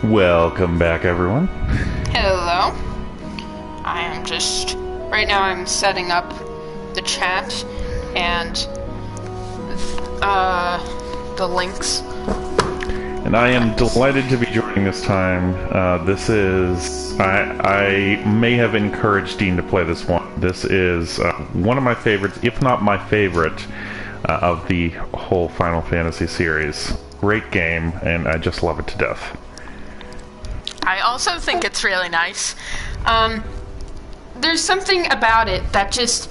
Welcome back, everyone. Hello. I am just... Right now I'm setting up the chat and the links. And I am delighted to be joining this time. This is... I may have encouraged Dean to play this one. This is one of my favorites, if not my favorite, of the whole Final Fantasy series. Great game, and I just love it to death. I also think it's really nice. There's something about it that just...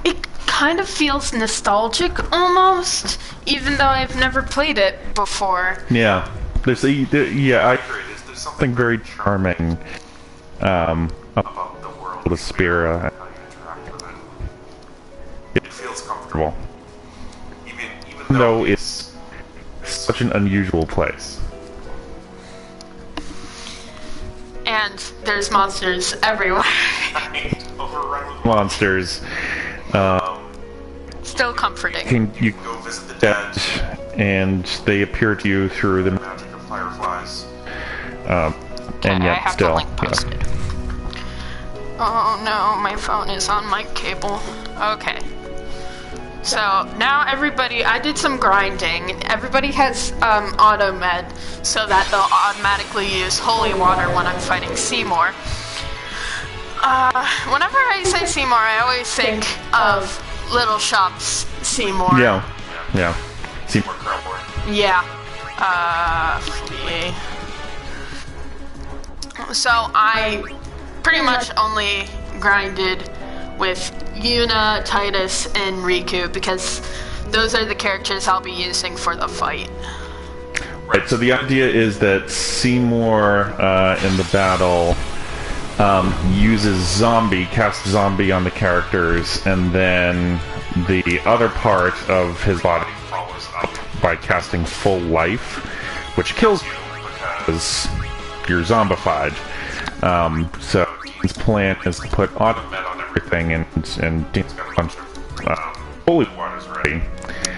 It kind of feels nostalgic, almost, even though I've never played it before. Yeah. I agree. There's something very charming about the world of Spira. It feels comfortable. Even though it's such an unusual place. And there's monsters everywhere. Monsters. Still comforting. You go visit the dead, and they appear to you through the magic of fireflies. Okay, and yet I have still, the link posted. Oh no, my phone is on my cable. Okay. So, now everybody, I did some grinding. Everybody has auto med, so that they'll automatically use holy water when I'm fighting Seymour. Whenever I say Seymour, I always think of Little Shop's Seymour. Yeah. Seymour Crowmore. Yeah. So I pretty much only grinded with Yuna, Titus, and Riku because those are the characters I'll be using for the fight. Right, so the idea is that Seymour in the battle casts zombie on the characters, and then the other part of his body follows up by casting full life, which kills you because you're zombified. So Dean's plan is to put automet on everything, and Dean's got a bunch of holy waters ready.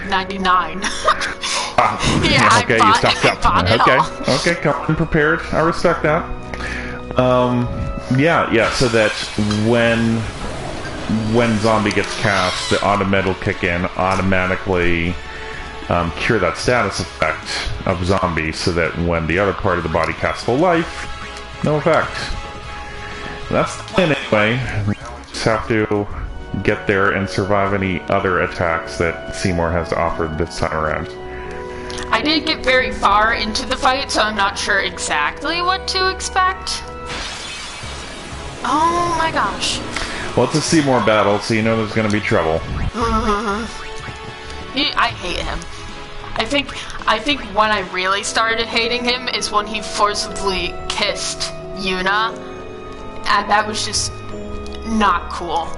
99. Yeah, okay, you stocked up. Okay, come prepared. I respect that. Yeah, so that when zombie gets cast, the automet will kick in, automatically cure that status effect of zombie, so that when the other part of the body casts full life, no effect. That's the plan anyway. We just have to get there and survive any other attacks that Seymour has to offer this time around. I didn't get very far into the fight, so I'm not sure exactly what to expect. Oh my gosh. Well, it's a Seymour battle, so you know there's going to be trouble. I hate him. I think when I really started hating him is when he forcibly kissed Yuna, and that was just not cool.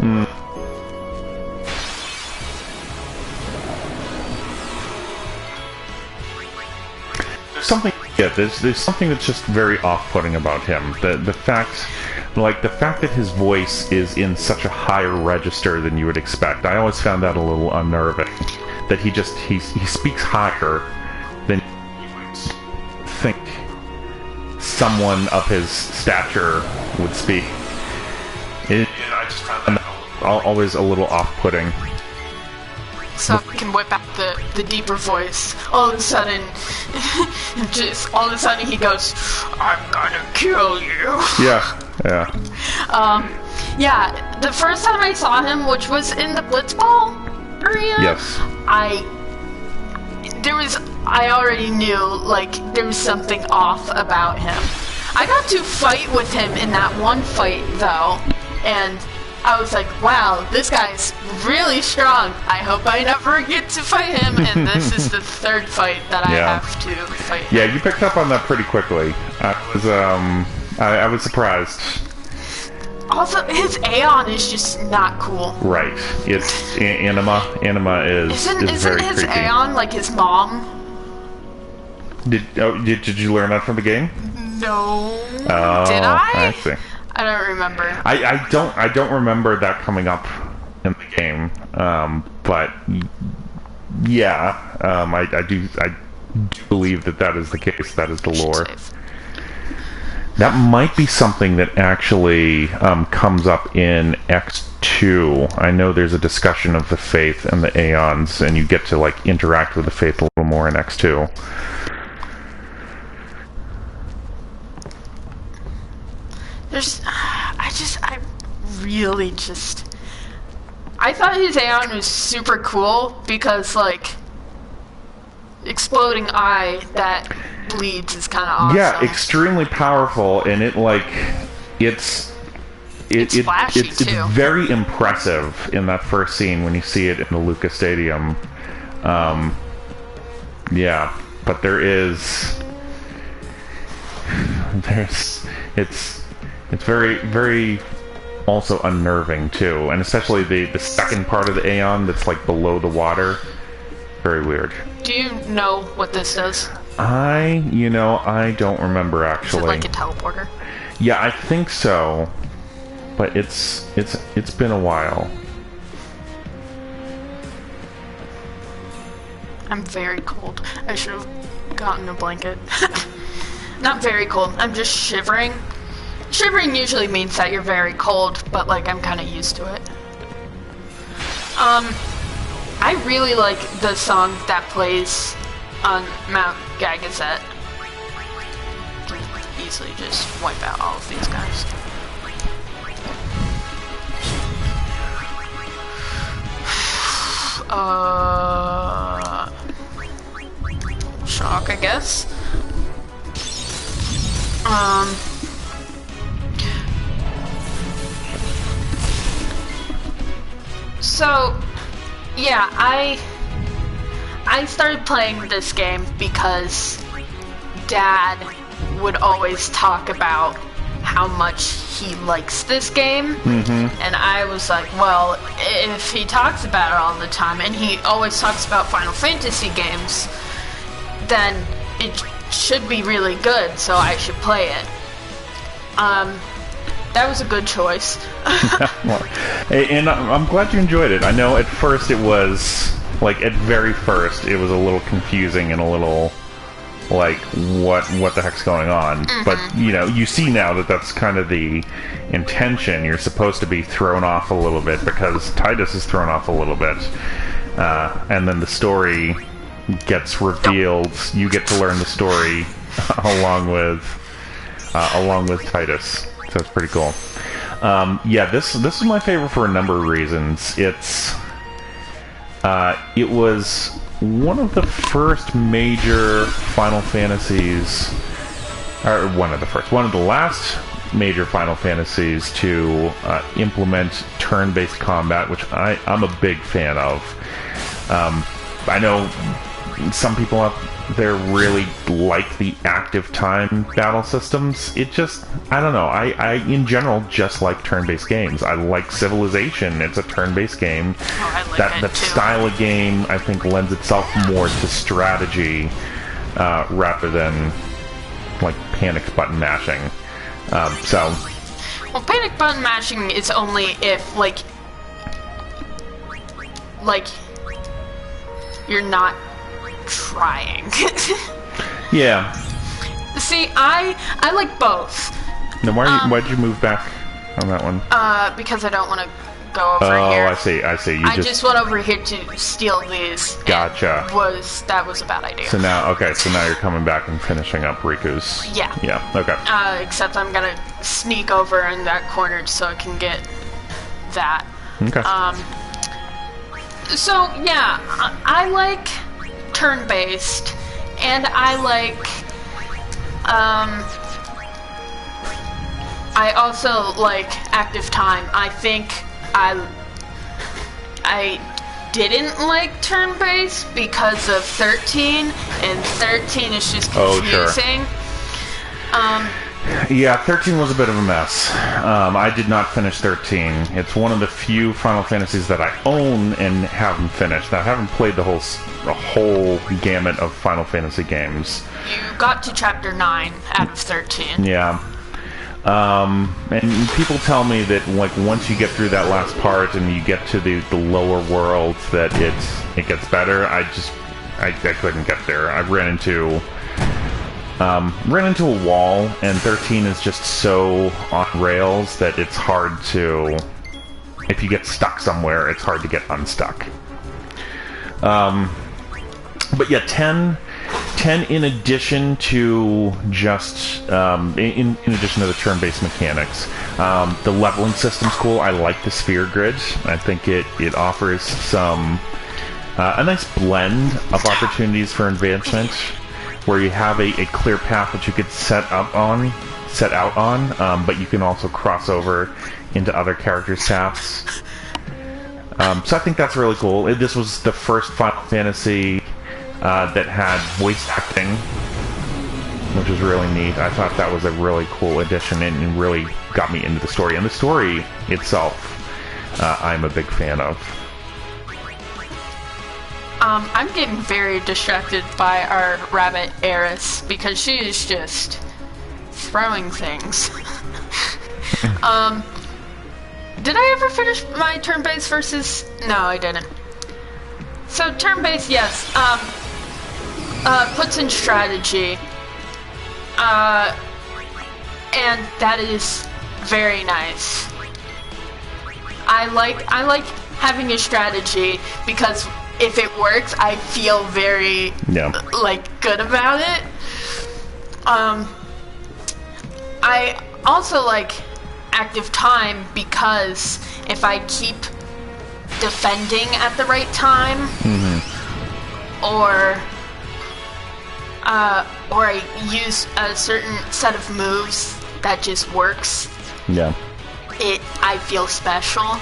There's something that's just very off-putting about him. The fact that his voice is in such a higher register than you would expect. I always found that a little unnerving. That he speaks higher than you would think someone of his stature would speak. I just found that always a little off-putting. So I can whip out the deeper voice. All of a sudden he goes, "I'm gonna kill you." Yeah. Yeah, the first time I saw him, which was in the Blitzball area, Yes. I already knew, like, there was something off about him. I got to fight with him in that one fight, though, and I was like, wow, this guy's really strong. I hope I never get to fight him, and this is the third fight that I have to fight him. Yeah, you picked up on that pretty quickly. I was surprised. Also, his Aeon is just not cool. Right. It's Anima. Anima is very creepy. Isn't his Aeon like his mom? Did you learn that from the game? No. Oh, Did I? I see. I don't remember. I don't remember that coming up in the game. But yeah, I do believe that is the case. That is the lore. That might be something that actually comes up in X2. I know there's a discussion of the Faith and the Aeons, and you get to like interact with the Faith a little more in X2. I thought his Aeon was super cool because, like, exploding eye that bleeds is kind of awesome. Yeah, extremely powerful, and it, like, it's flashy, too. It's very impressive in that first scene when you see it in the Lucas Stadium. Yeah, but it's very, very also unnerving too, and especially the second part of the Aeon that's like below the water. Very weird. Do you know what this does? I don't remember actually. Is it like a teleporter? Yeah, I think so, but it's been a while. I'm very cold. I should have gotten a blanket. Not very cold. I'm just shivering. Shivering usually means that you're very cold, but like I'm kind of used to it. I really like the song that plays on Mount Gagazet. Can easily just wipe out all of these guys. Shock, I guess. So, yeah, I started playing this game because Dad would always talk about how much he likes this game, and I was like, well, if he talks about it all the time, and he always talks about Final Fantasy games, then it should be really good, so I should play it. That was a good choice. Well, and I'm glad you enjoyed it. I know at first it was, like, at very first, it was a little confusing and a little, like, what the heck's going on? But, you see now that that's kind of the intention. You're supposed to be thrown off a little bit because Tidus is thrown off a little bit. And then the story gets revealed. You get to learn the story along with Tidus. So it's pretty cool. Yeah, this is my favorite for a number of reasons. It was one of the first major Final Fantasies, or one of the last major Final Fantasies to implement turn-based combat, which I'm a big fan of. I know some people out there really like the active time battle systems. It just, I don't know, I in general just like turn-based games. I like Civilization. It's a turn-based game. I like that too. style of game, I think, lends itself more to strategy rather than like panic button mashing. Well, panic button mashing is only if like you're not trying. Yeah. See, I like both. Now, why'd you move back on that one? Because I don't want to go over here. Oh, I see. I just went over here to steal these. Gotcha. That was a bad idea. So now you're coming back and finishing up Riku's. Yeah. Yeah. Okay. Except I'm gonna sneak over in that corner so I can get that. Okay. So yeah, I like turn-based, and I like. I also like active time. I think I didn't like turn-based because of 13, and 13 is just confusing. Oh, sure. Yeah, 13 was a bit of a mess. I did not finish 13. It's one of the few Final Fantasies that I own and haven't finished. I haven't played the whole gamut of Final Fantasy games. You got to chapter 9 out of 13. Yeah. And people tell me that like once you get through that last part and you get to the lower worlds that it gets better. I couldn't get there. I ran into ran into a wall, and 13 is just so on rails that it's hard to... If you get stuck somewhere, it's hard to get unstuck. But yeah, 10 in addition to just... in addition to the turn-based mechanics, the leveling system's cool. I like the sphere grid. I think it offers some... a nice blend of opportunities for advancement, where you have a clear path that you could set out on, but you can also cross over into other characters' paths. So I think that's really cool. This was the first Final Fantasy that had voice acting, which was really neat. I thought that was a really cool addition and really got me into the story. And the story itself, I'm a big fan of. I'm getting very distracted by our rabbit Eris because she is just throwing things. Did I ever finish my turn-based versus... No, I didn't. So turn-based, yes. Puts in strategy. And that is very nice. I like having a strategy because if it works, I feel very good about it. I also like active time because if I keep defending at the right time, or I use a certain set of moves that just works, I feel special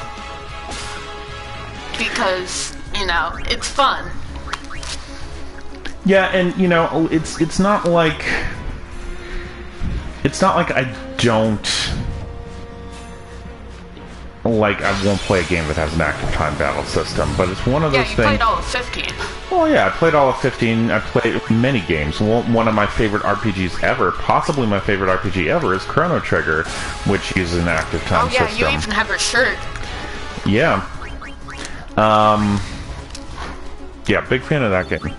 because it's fun. Yeah, and it's not like I don't I won't play a game that has an active time battle system, but it's one of those things. Yeah, you played all of 15. Well, yeah, I played all of 15. I played many games. One of my favorite RPGs ever, possibly my favorite RPG ever, is Chrono Trigger, which uses an active time system. Oh yeah, you even have her shirt. Yeah. Yeah, big fan of that game.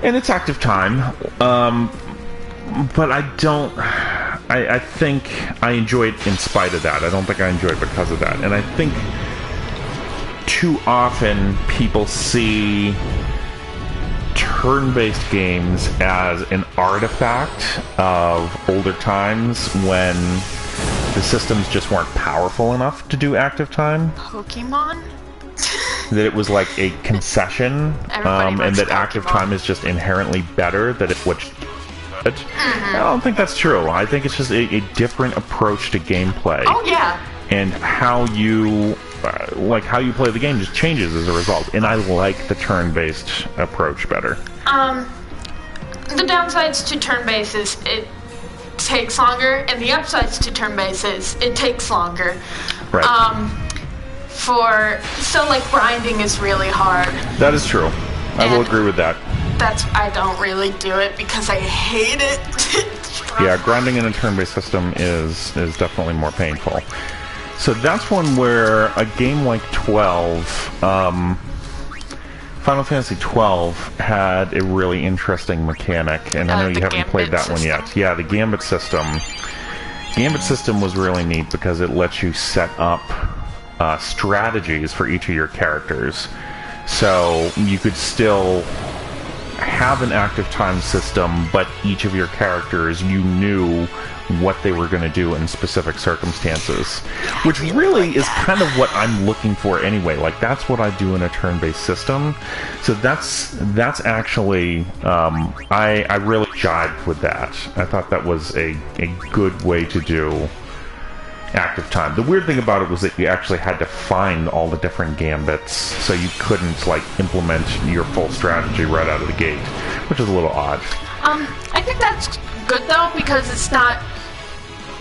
And it's active time. But I don't... I think I enjoy it in spite of that. I don't think I enjoy it because of that. And I think too often people see turn-based games as an artifact of older times when the systems just weren't powerful enough to do active time. Pokemon? That it was like a concession, and that active time is just inherently better, that it's what... I don't think that's true. I think it's just a different approach to gameplay. Oh yeah. And how you how you play the game just changes as a result. And I like the turn-based approach better. The downsides to turn-based is it takes longer, and the upsides to turn-based is it takes longer. Right. So grinding is really hard. That is true. I will agree with that. I don't really do it because I hate it. Yeah, grinding in a turn-based system is definitely more painful. So that's one where a game like 12, Final Fantasy 12 had a really interesting mechanic, and I know you haven't played that one yet. Yeah, the Gambit system. Gambit system was really neat because it lets you set up strategies for each of your characters. So you could still have an active time system, but each of your characters, you knew what they were going to do in specific circumstances, which really is kind of what I'm looking for anyway. That's what I do in a turn-based system. So that's actually I really jived with that. I thought that was a good way to do active time. The weird thing about it was that you actually had to find all the different gambits, so you couldn't implement your full strategy right out of the gate, which is a little odd. I think that's good though, because it's not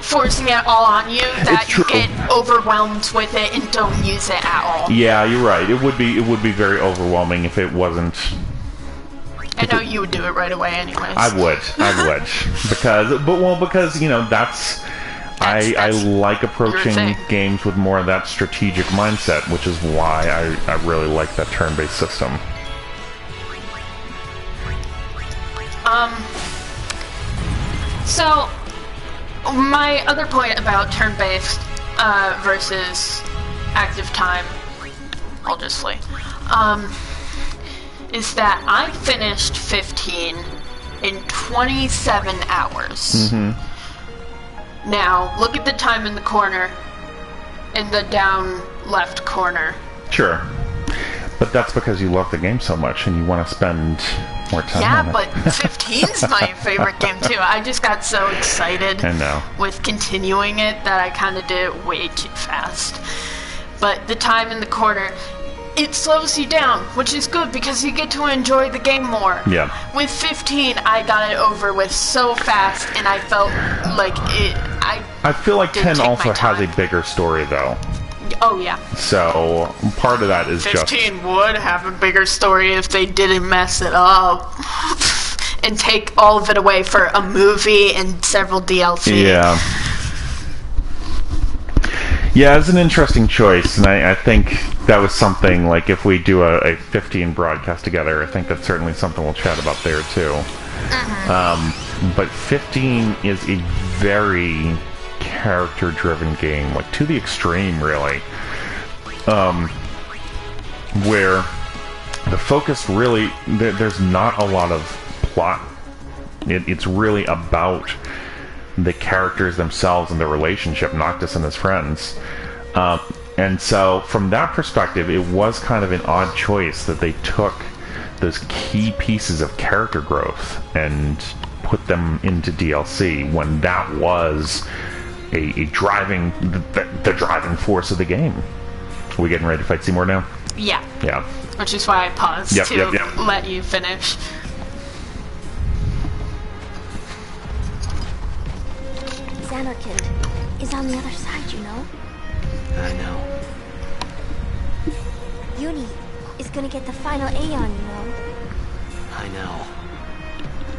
forcing it all on you that you get overwhelmed with it and don't use it at all. Yeah, you're right. It would be very overwhelming if it wasn't. I know you would do it right away anyways. I would. Because that's I like approaching games with more of that strategic mindset, which is why I really like that turn-based system. So, my other point about turn-based versus active time, I'll just flee, is that I finished 15 in 27 hours. Now, look at the time in the corner, in the down left corner. Sure. But that's because you love the game so much and you want to spend more time on it. Yeah, but 15's my favorite game too. I just got so excited with continuing it that I kind of did it way too fast. But the time in the corner, it slows you down, which is good because you get to enjoy the game more. Yeah. With 15, I got it over with so fast, and I felt like it. I feel like 10 also has a bigger story, though. Oh yeah. So part of that is 15 would have a bigger story if they didn't mess it up and take all of it away for a movie and several DLC. Yeah. Yeah, it's an interesting choice, and I think that was something, like, if we do a 15 broadcast together, I think that's certainly something we'll chat about there, too. But 15 is a very character-driven game, like, to the extreme, really. Where the focus really... There's not a lot of plot. It's really about the characters themselves and their relationship, Noctis and his friends. And so, from that perspective, it was kind of an odd choice that they took those key pieces of character growth and put them into DLC when that was a driving... the driving force of the game. Are we getting ready to fight Seymour now? Yeah. Yeah. Which is why I paused to let you finish. Zanarkand is on the other side, you know? I know. Uni is gonna get the final Aeon, you know? I know.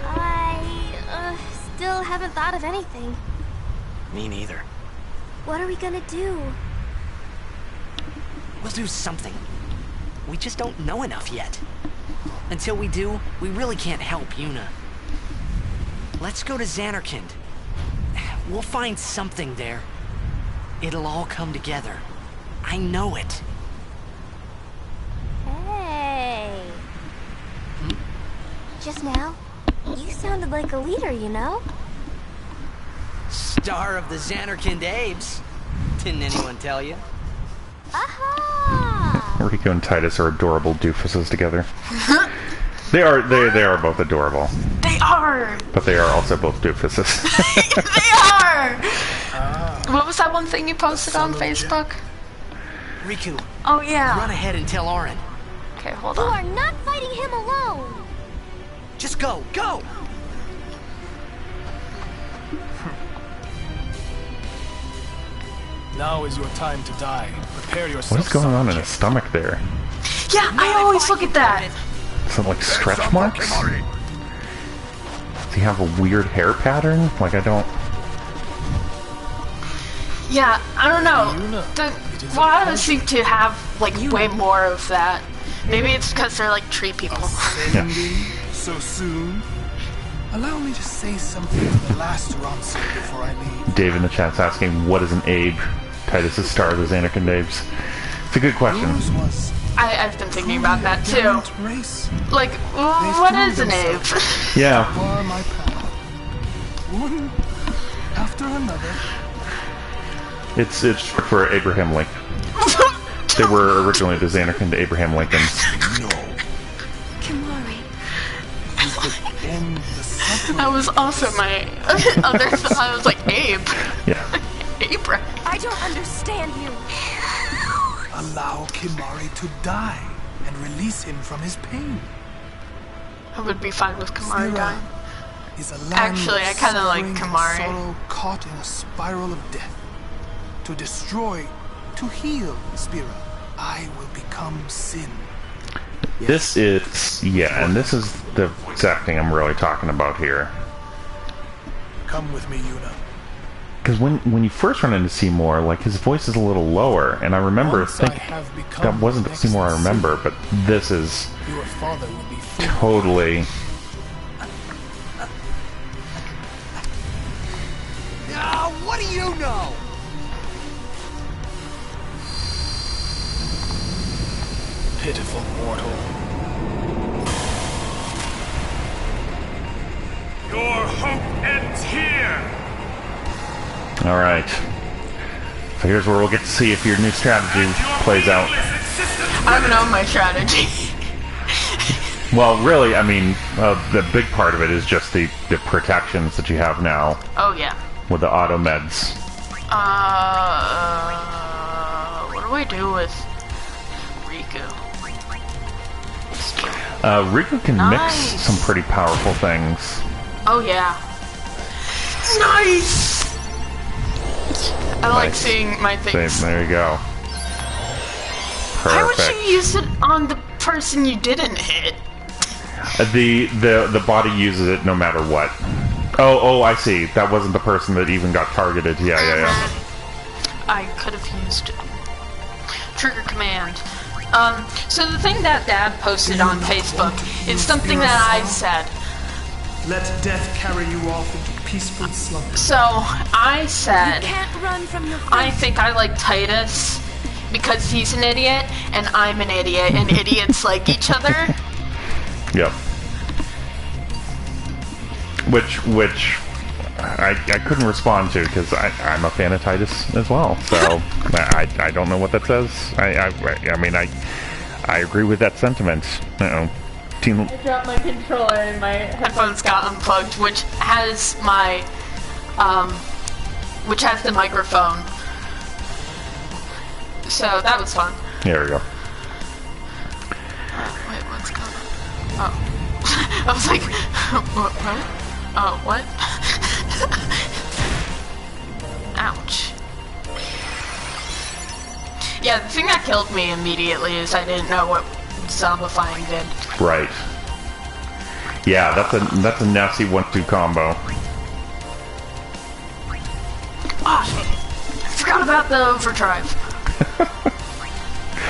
I still haven't thought of anything. Me neither. What are we gonna do? We'll do something. We just don't know enough yet. Until we do, we really can't help Yuna. Let's go to Zanarkand. We'll find something there. It'll all come together. I know it. Hey. Just now, you sounded like a leader, you know? Star of the Zanarkand Abes. Didn't anyone tell you? Aha! Rico and Titus are adorable doofuses together. They are both adorable. They are! But they are also both doofuses. They are! What was that one thing you posted on Facebook? Riku. Oh yeah. Run ahead and tell Auron. Okay, hold You on. are not fighting him alone! Just go, go! Now is your time to die. Prepare yourself. What is going on in his stomach there? Yeah, I always look at that. Is it like stretch marks? Does he have a weird hair pattern? Like, I don't... Yeah, I don't know. The Wada's seem to have, like, way more of that. Maybe it's because they're, like, tree people. Ascending so soon? Allow me to say something to the last Ronson before I leave. Dave in the chat's asking, what is an Abe? Titus is star of the Zanarkand Abes. It's a good question. Yours was I've been thinking about that, too. gallant race. Like, what is an Abe? Yeah. Far my path. One after another. It's for Abraham Lincoln. They were originally the Zanarkand Abraham Lincolns. No. Kimari. You could end the suffering. That was also my other thought. I was like, Abe. Yeah. Abraham. I don't understand you. Allow Kimari to die and release him from his pain. I would be fine with Kamari Spira dying. is a land Actually, of I kinda like suffering and Kimari. sorrow caught in a spiral of death. To destroy, to heal Spira, I will become sin. This is... Yeah, and this is the voice acting I'm really talking about here. Come with me, Yuna. Because when you first run into Seymour, like, his voice is a little lower, and I remember Once I thinking... have become That wasn't the next Seymour I sin, remember, but this is Your father will be free. totally... What do you know? Pitiful mortal. Your hope ends here! Alright. So here's where we'll get to see if your new strategy plays out. I don't know my strategy. Well, really, I mean, the big part of it is just the protections that you have now Oh, yeah. with the auto meds. What do I do with Riku? Riku can Nice. mix some pretty powerful things. Oh, yeah. Nice! I like Nice. seeing my things. Same, there you go. Why would Perfect. you use it on the person you didn't hit? The body uses it no matter what. Oh, I see. That wasn't the person that even got targeted. Yeah. I could have used trigger command. So the thing that Dad posted on Facebook is something that I said. Let death carry you off into peaceful slumber. So I said, Can't run from your I think I like Titus because he's an idiot and I'm an idiot and idiots like each other. Yep. Which I couldn't respond to because I'm a fan of Titus as well. So I don't know what that says. I mean I agree with that sentiment. Team. I dropped my controller and my headphones got unplugged, which has my, which has the microphone. So that was fun. There we go. Wait, what's going on? Oh. I was like, what? Oh, what? Ouch. Yeah, the thing that killed me immediately is I didn't know what zombifying did. Right. Yeah, that's a nasty 1-2 combo. Oh, shit. I forgot about the overdrive.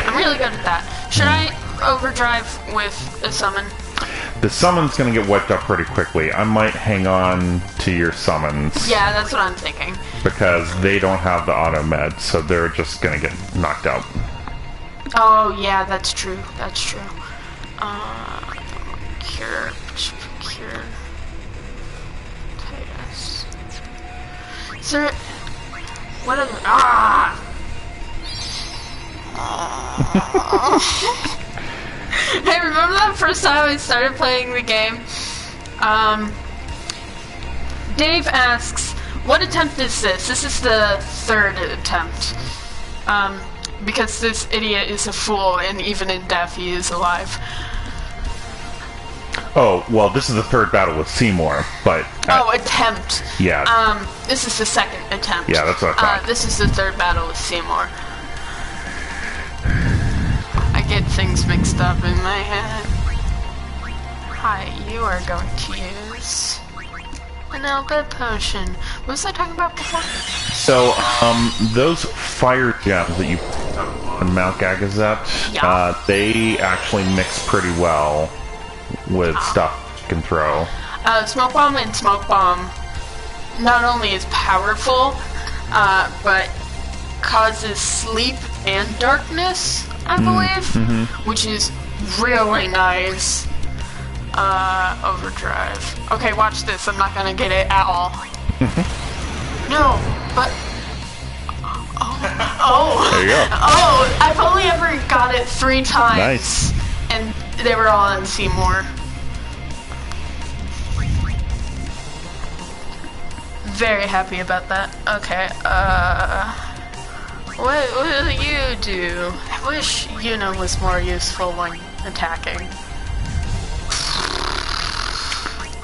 I'm really good at that. Should I overdrive with a summon? The summon's gonna get wiped up pretty quickly. I might hang on to your summons. Yeah, that's what I'm thinking. Because they don't have the auto med, so they're just gonna get knocked out. Oh, yeah, that's true. That's true. Cure. Titus. Is there... What other... Hey, remember that first time I started playing the game? Dave asks, what attempt is this? This is the third attempt. Because this idiot is a fool, and even in death he is alive. Oh, well, this is the third battle with Seymour, but... attempt. Yeah. This is the second attempt. Yeah, that's what I thought. This is the third battle with Seymour. I get things mixed up in my head. Hi, you are going to use an Elbit potion. What was I talking about before? So, those fire gems that you put on Mount Gagazet, Yeah. they actually mix pretty well with stuff you can throw. Smoke Bomb and Smoke Bomb not only is powerful, but causes sleep and darkness, I believe, which is really nice. Overdrive. Okay, watch this. I'm not gonna get it at all. No, but... Oh. There you go. Oh, I've only ever got it 3 times. Nice. And they were all on Seymour. Very happy about that. Okay, what will you do? I wish Yuna was more useful when attacking.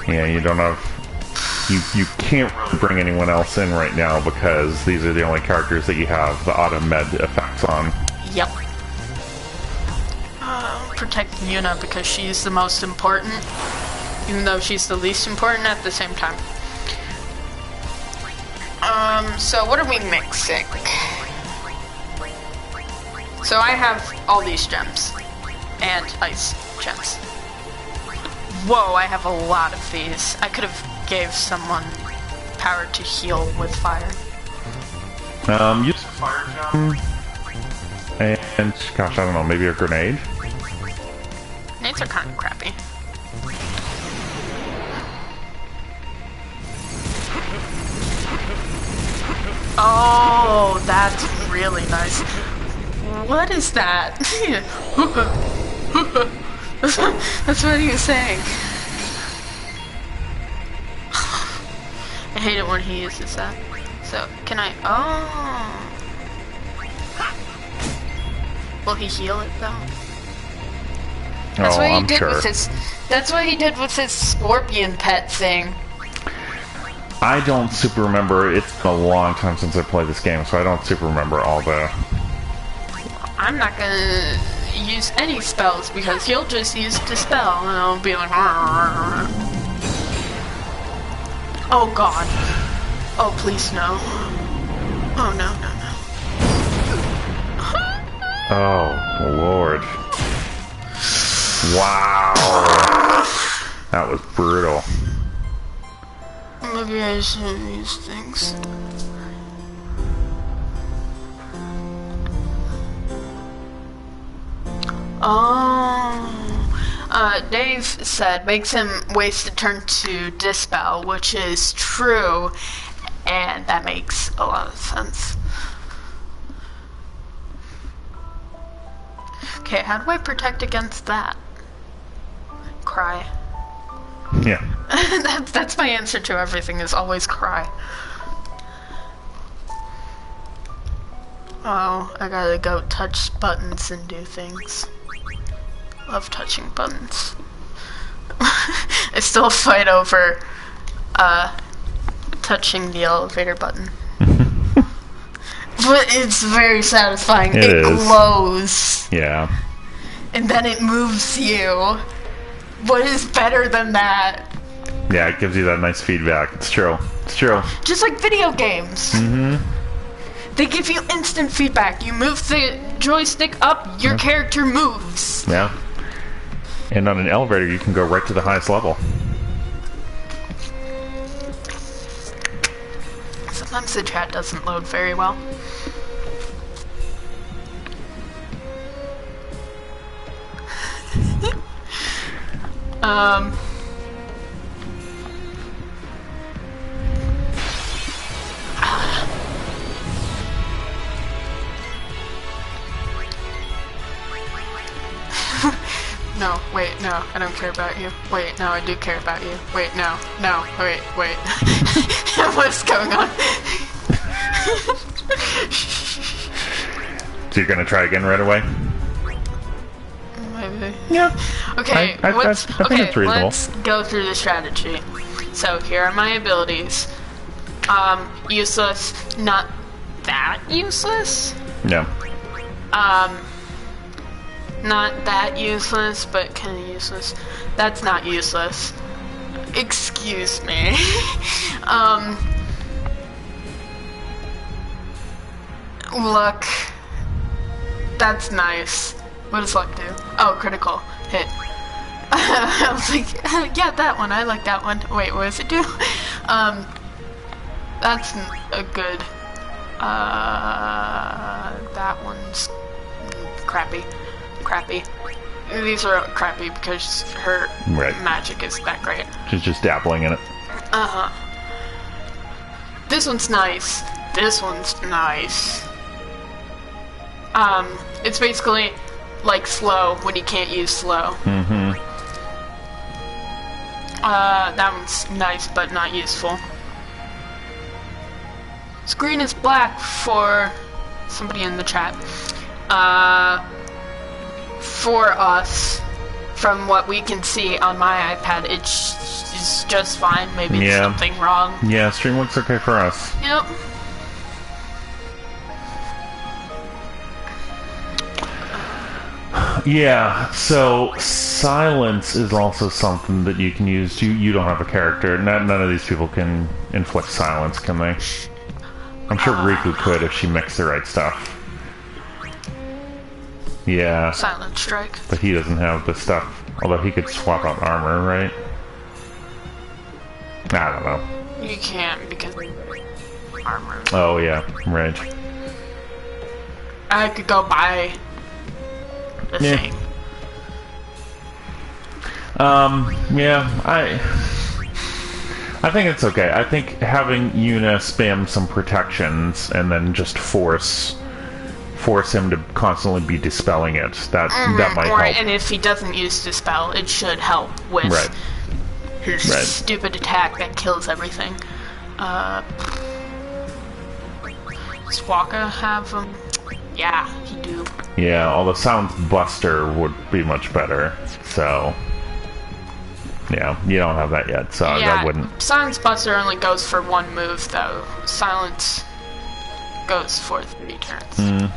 Yeah, you don't have... You can't really bring anyone else in right now because these are the only characters that you have the auto med effects on. Yep. Protect Yuna because she's the most important, even though she's the least important at the same time. So what are we mixing? So I have all these gems. And ice gems. Whoa, I have a lot of these. I could have gave someone power to heal with fire. Use a fire gem. And, gosh, I don't know, maybe a grenade? Nades are kind of crappy. Oh, that's really nice. What is that? That's what he was saying. I hate it when he uses that. So, can I... Oh. Will he heal it, though? That's what he did with his... That's what he did with his scorpion pet thing. I don't super remember. It's been a long time since I played this game, so I don't super remember all the... I'm not gonna use any spells because he'll just use Dispel and I'll be like, "Arr." Oh god. Oh please no. Oh no, no, no. Oh, Lord. Wow. That was brutal. Maybe I shouldn't use things. Oh, Dave said makes him waste a turn to Dispel, which is true, and that makes a lot of sense. Okay, how do I protect against that? Cry. Yeah. That's my answer to everything, is always cry. Oh, I gotta go touch buttons and do things. Love touching buttons. I still fight over touching the elevator button. But it's very satisfying. It glows. Yeah. And then it moves you. What is better than that? Yeah, it gives you that nice feedback. It's true. It's true. Just like video games. Mm-hmm. They give you instant feedback. You move the joystick up, your character moves. Yeah. And on an elevator, you can go right to the highest level. Sometimes the chat doesn't load very well. No, wait, no, I don't care about you. Wait, no, I do care about you. Wait, no, no, wait. What's going on? So you're gonna try again right away? Maybe. Yeah. Okay, I think it's reasonable. Let's go through the strategy. So here are my abilities. Useless, not that useless. Yeah. Not that useless, but kind of useless. That's not useless. Excuse me. Luck. That's nice. What does luck do? Oh, critical hit. I was like, yeah, that one. I like that one. Wait, what does it do? That's a good. That one's crappy. These are crappy because her magic is that great. She's just dabbling in it. Uh-huh. This one's nice. This one's nice. It's basically like slow when you can't use slow. Mm-hmm. That one's nice but not useful. Screen is black for somebody in the chat. For us, from what we can see on my iPad, it's just fine. Maybe it's something wrong. Yeah, stream looks okay for us. Yep. Yeah, so silence is also something that you can use. You don't have a character. None of these people can inflict silence, can they? I'm sure Riku could if she mixed the right stuff. Yeah. Silent strike. But he doesn't have the stuff. Although he could swap out armor, right? I don't know. You can't because armor. Oh yeah, right. I could go buy the Yeah. thing. Yeah, I think it's okay. I think having Yuna spam some protections and then just force him to constantly be dispelling it. That might Or, help. and if he doesn't use Dispel, it should help with Right. his Right. stupid attack that kills everything. Does Waka have him? Yeah, he do. Yeah, although Silence Buster would be much better. So, yeah, you don't have that yet, so Yeah, that wouldn't. Silence Buster only goes for one move, though. Silence goes for 3 turns.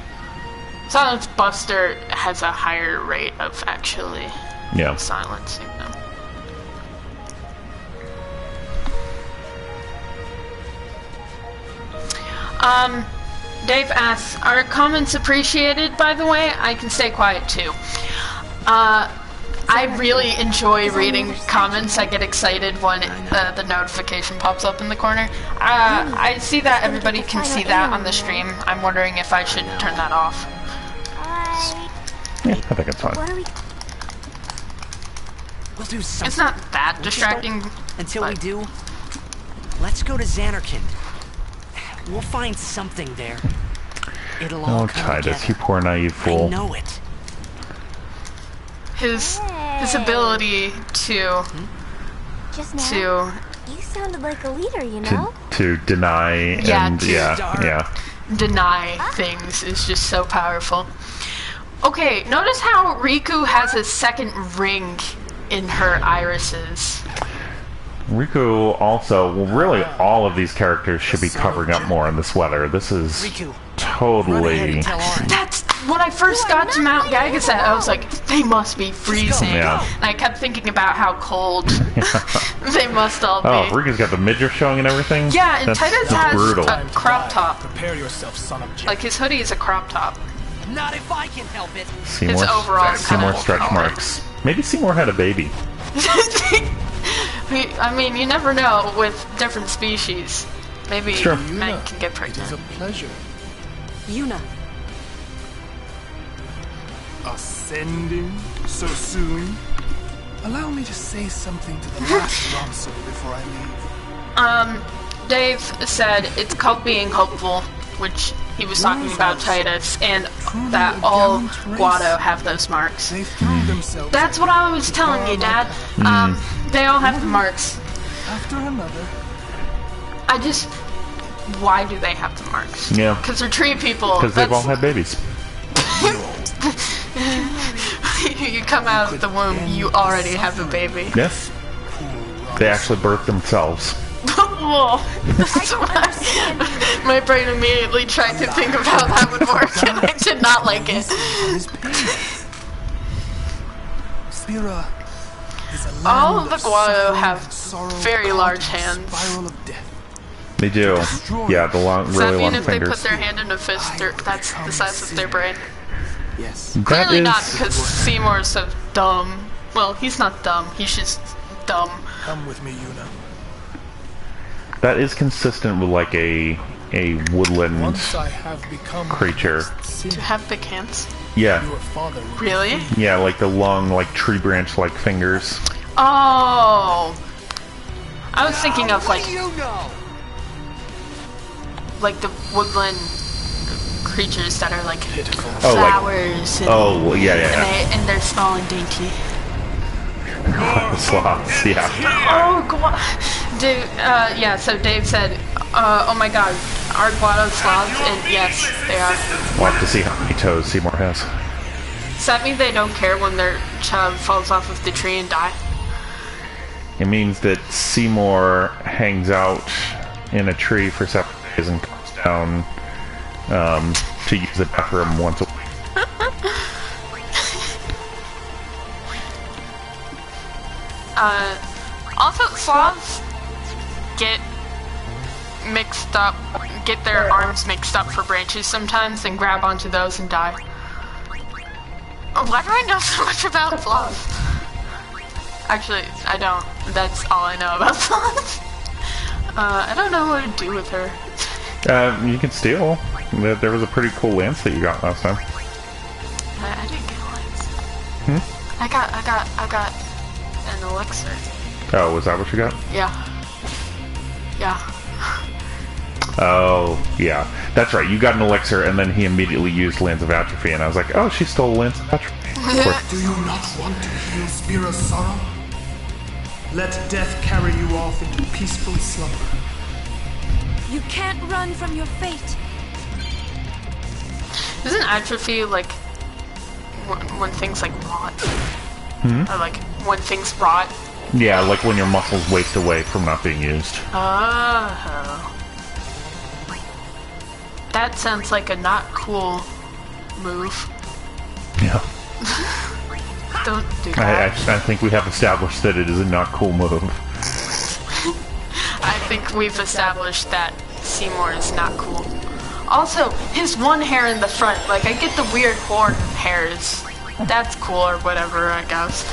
Silence Buster has a higher rate of actually Yeah. silencing them. Dave asks, are comments appreciated, by the way? I can stay quiet too. I really enjoy reading comments. I get excited when the notification pops up in the corner. I see that everybody can see that on the stream. I'm wondering if I should turn that off. Yeah, I think it's fine. What are we... We'll do something. It's not that distracting. Until we but- do, let's go to Xanarkand. We'll find something there. It'll all Oh, come Titus, you together. poor naive I fool. know it. His ability to Just now, to you sounded like a leader, you know? To deny Yeah, and to- yeah. deny things is just so powerful. Okay, notice how Riku has a second ring in her irises. Riku also, well, really, all of these characters should be covering up more in this weather. This is Riku, run ahead totally. and tell Auron. That's when I first got to Mount Gagaset. I was like, they must be freezing. Yeah. And I kept thinking about how cold they must all be. Oh, Riku's got the midriff showing and everything. Yeah, and Titus has brutal. a crop top. Prepare yourself, son of Jin. Like his hoodie is a crop top. Not if I can help it. Seymour, his overalls Seymour kinda- stretch marks. Maybe Seymour had a baby. I mean, you never know with different species. Maybe Sure. men can get It is pregnant. a pleasure. Yuna. Ascending so soon. Allow me to say something to the last Ramsel before I leave. Dave said it's called being hopeful, which he was talking about Titus, and that all Guado have those marks. They threw themselves That's what I was telling you, Dad. They all have the marks. after another. I just... Why do they have the marks? Yeah. Because they're tree people. Because they've all had babies. You come out of the womb, you already have a baby. Yes. They actually birthed themselves. Whoa. My brain immediately tried to think of how that would work, and I did not like it. His pain. Spira is a land All of the of Guado suffering have and sorrow very caught large in a hands. Spiral of death. They do. Yeah, the long, Does that really mean long if they fingers. put their hand in a fist, that's the size of their brain? Yes. That Clearly is- not, because Seymour's so dumb. Well, he's not dumb, he's just dumb. Come with me, Yuna. That is consistent with like a woodland Once I have become creature. sin, To have big hands? Yeah, your father will Really? yeah, like the long, like tree branch-like fingers. Oh! I was thinking of What like do you know? the woodland creatures that are like pitiful. Oh, like flowers and, oh, well, yeah, and they're small and dainty. the sloths. Yeah, Oh, Dude, yeah, so Dave said, oh my god, are Guado sloths? And yes, they are. we'll have to see how many toes Seymour has. Does that mean they don't care when their child falls off of the tree and die? It means that Seymour hangs out in a tree for several days and comes down to use the bathroom once a week. Also, sloths get mixed up, get their arms mixed up for branches sometimes and grab onto those and die. Why do I know so much about sloths? Actually, I don't. That's all I know about sloths. I don't know what to do with her. You can steal. There was a pretty cool lance that you got last time. I didn't get a lance. Hmm? I got an elixir. Oh, was that what you got? Yeah. Yeah. Oh, yeah. That's right. You got an elixir, and then he immediately used Lance of Atrophy, and I was like, oh, she stole Lance of Atrophy. Of course. Do you not want to heal Spira's sorrow? Let death carry you off into peaceful slumber. You can't run from your fate. Isn't atrophy like when things like rot? Or like when things rot? Yeah, like when your muscles waste away from not being used. Oh. That sounds like a not cool move. Yeah. Don't do that. I think we have established that it is a not cool move. I think we've established that Seymour is not cool. Also, his one hair in the front, like, I get the weird horn hairs. That's cool or whatever, I guess.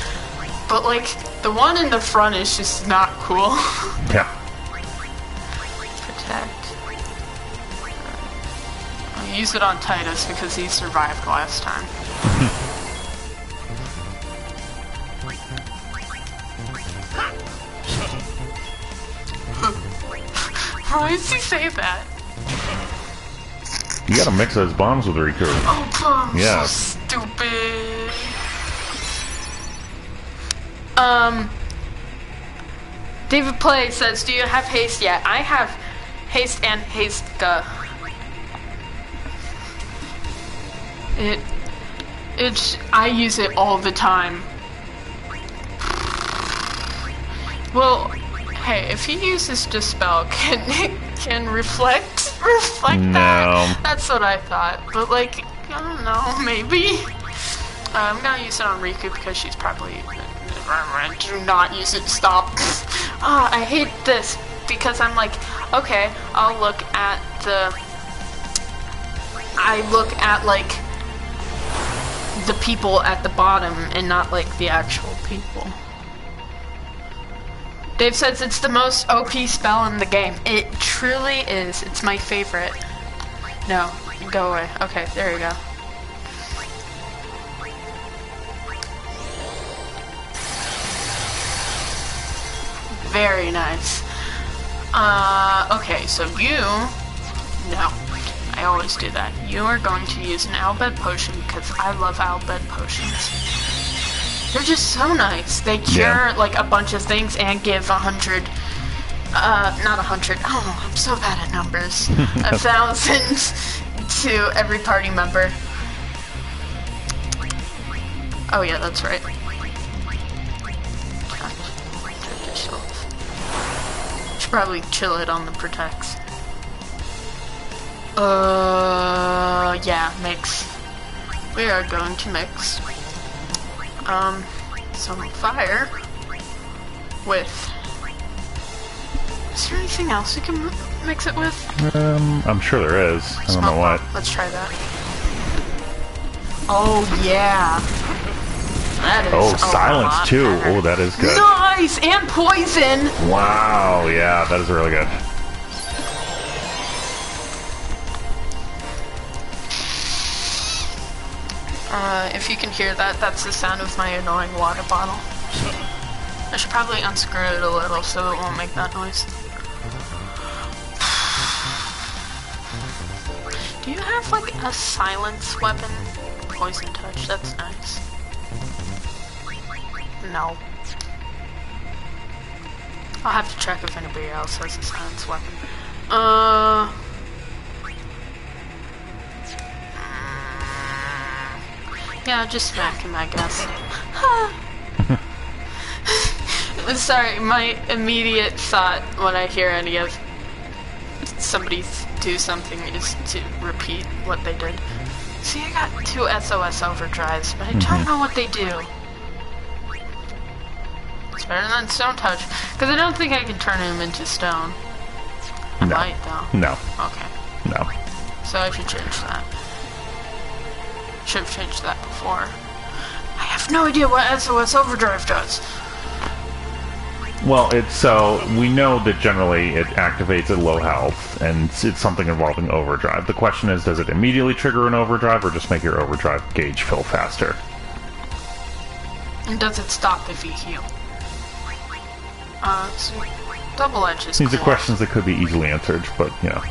But, like, the one in the front is just not cool. Yeah. Protect. I'll use it on Titus because he survived last time. Why does he say that? You gotta mix those bombs with Riku. Oh, bombs, Yeah. so stupid. David Play says, do you have haste yet? I have haste and haste. I use it all the time. Well, hey, if he uses Dispel, can reflect that? That's what I thought. But like, I don't know, maybe. I'm gonna use it on Riku because she's probably. Do not use it. Stop. I hate this because I'm like, okay, I'll look at like the people at the bottom and not like the actual people. Dave says it's the most OP spell in the game. It truly is. It's my favorite. No, go away. Okay, there you go. Very nice. Okay, so you... No, I always do that. You are going to use an Albed potion because I love Albed potions. They're just so nice. They cure like a bunch of things and give 100, not 100, oh, I'm so bad at numbers. 1,000 to every party member. Oh yeah, that's right. Should probably chill it on the protects. Yeah, mix. We are going to mix. Some fire with... Is there anything else you can mix it with? I'm sure there is. I don't know what. Let's try that. Oh, yeah. That is silence too. Better. Oh, that is good. Nice! And poison! Wow, yeah, that is really good. If you can hear that, that's the sound of my annoying water bottle. I should probably unscrew it a little so it won't make that noise. Do you have, like, a silence weapon? Poison touch, that's nice. No. I'll have to check if anybody else has a silence weapon. Yeah, just smack him, I guess. Sorry, my immediate thought when I hear any of somebody do something is to repeat what they did. See, I got 2 SOS overdrives, but I don't know what they do. It's better than Stone Touch, because I don't think I can turn him into stone. I might, though. No. Okay. No. So I should change that. Should have changed that before. I have no idea what SOS Overdrive does. Well, we know that generally it activates at low health, and it's something involving overdrive. The question is, does it immediately trigger an overdrive, or just make your overdrive gauge fill faster? And does it stop if you heal? So double edge is These cool. are questions that could be easily answered, but, you know.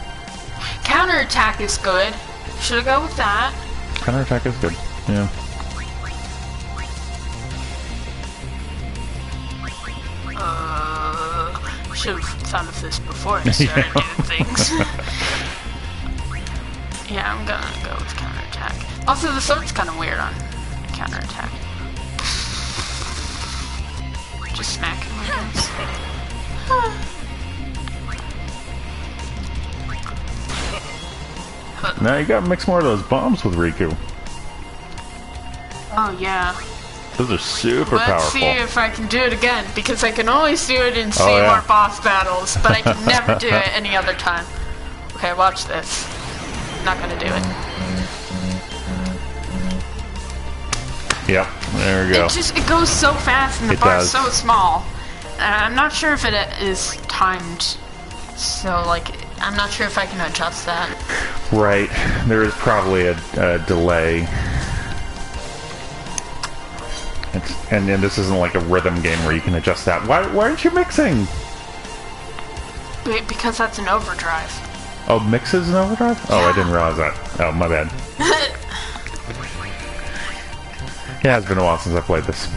Counterattack is good. Should I go with that? Counterattack is good, yeah. Should have thought of this before I started doing things. Yeah, I'm gonna go with counterattack. Also, the sword's kind of weird on counterattack. Just smack him, I guess. Now you gotta mix more of those bombs with Riku. Oh, yeah. Those are super Let's powerful. see if I can do it again, because I can always do it in Seymour boss battles, but I can never do it any other time. Okay, watch this. Not gonna do it. Yep, there we go. It goes so fast and the It bar's does. so small. I'm not sure if it is timed, so like, I'm not sure if I can adjust that. Right, there is probably a delay. And then this isn't like a rhythm game where you can adjust that. Why aren't you mixing? Because that's an overdrive. Oh, mixes an overdrive? Oh, I didn't realize that. Oh, my bad. Yeah, it's been a while since I played this.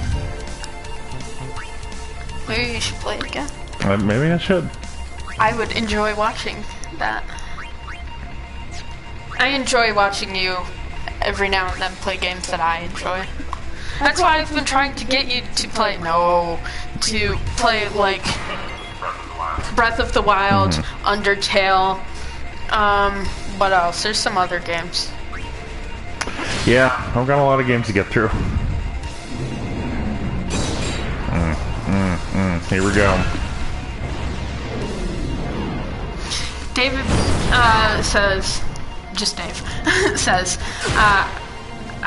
Maybe you should play it again. Maybe I should. I would enjoy watching that. I enjoy watching you every now and then play games that I enjoy. That's why I've been trying to get you to play, like Breath of the Wild, Undertale, what else? There's some other games. Yeah, I've got a lot of games to get through. Here we go. David says, just Dave, says,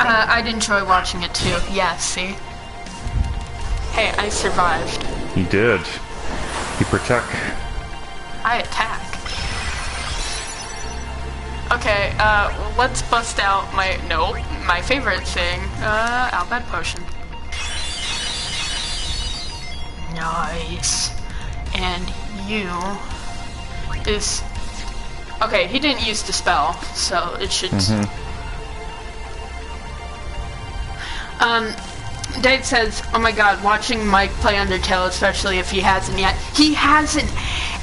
I'd enjoy watching it too. Yeah, see? Hey, I survived. You did. You protect. I attack. Okay, let's bust out my favorite thing, Albed Potion. Nice. And you is... Okay, he didn't use the spell, so it should... Dave says, oh my god, watching Mike play Undertale, especially if he hasn't yet. He hasn't!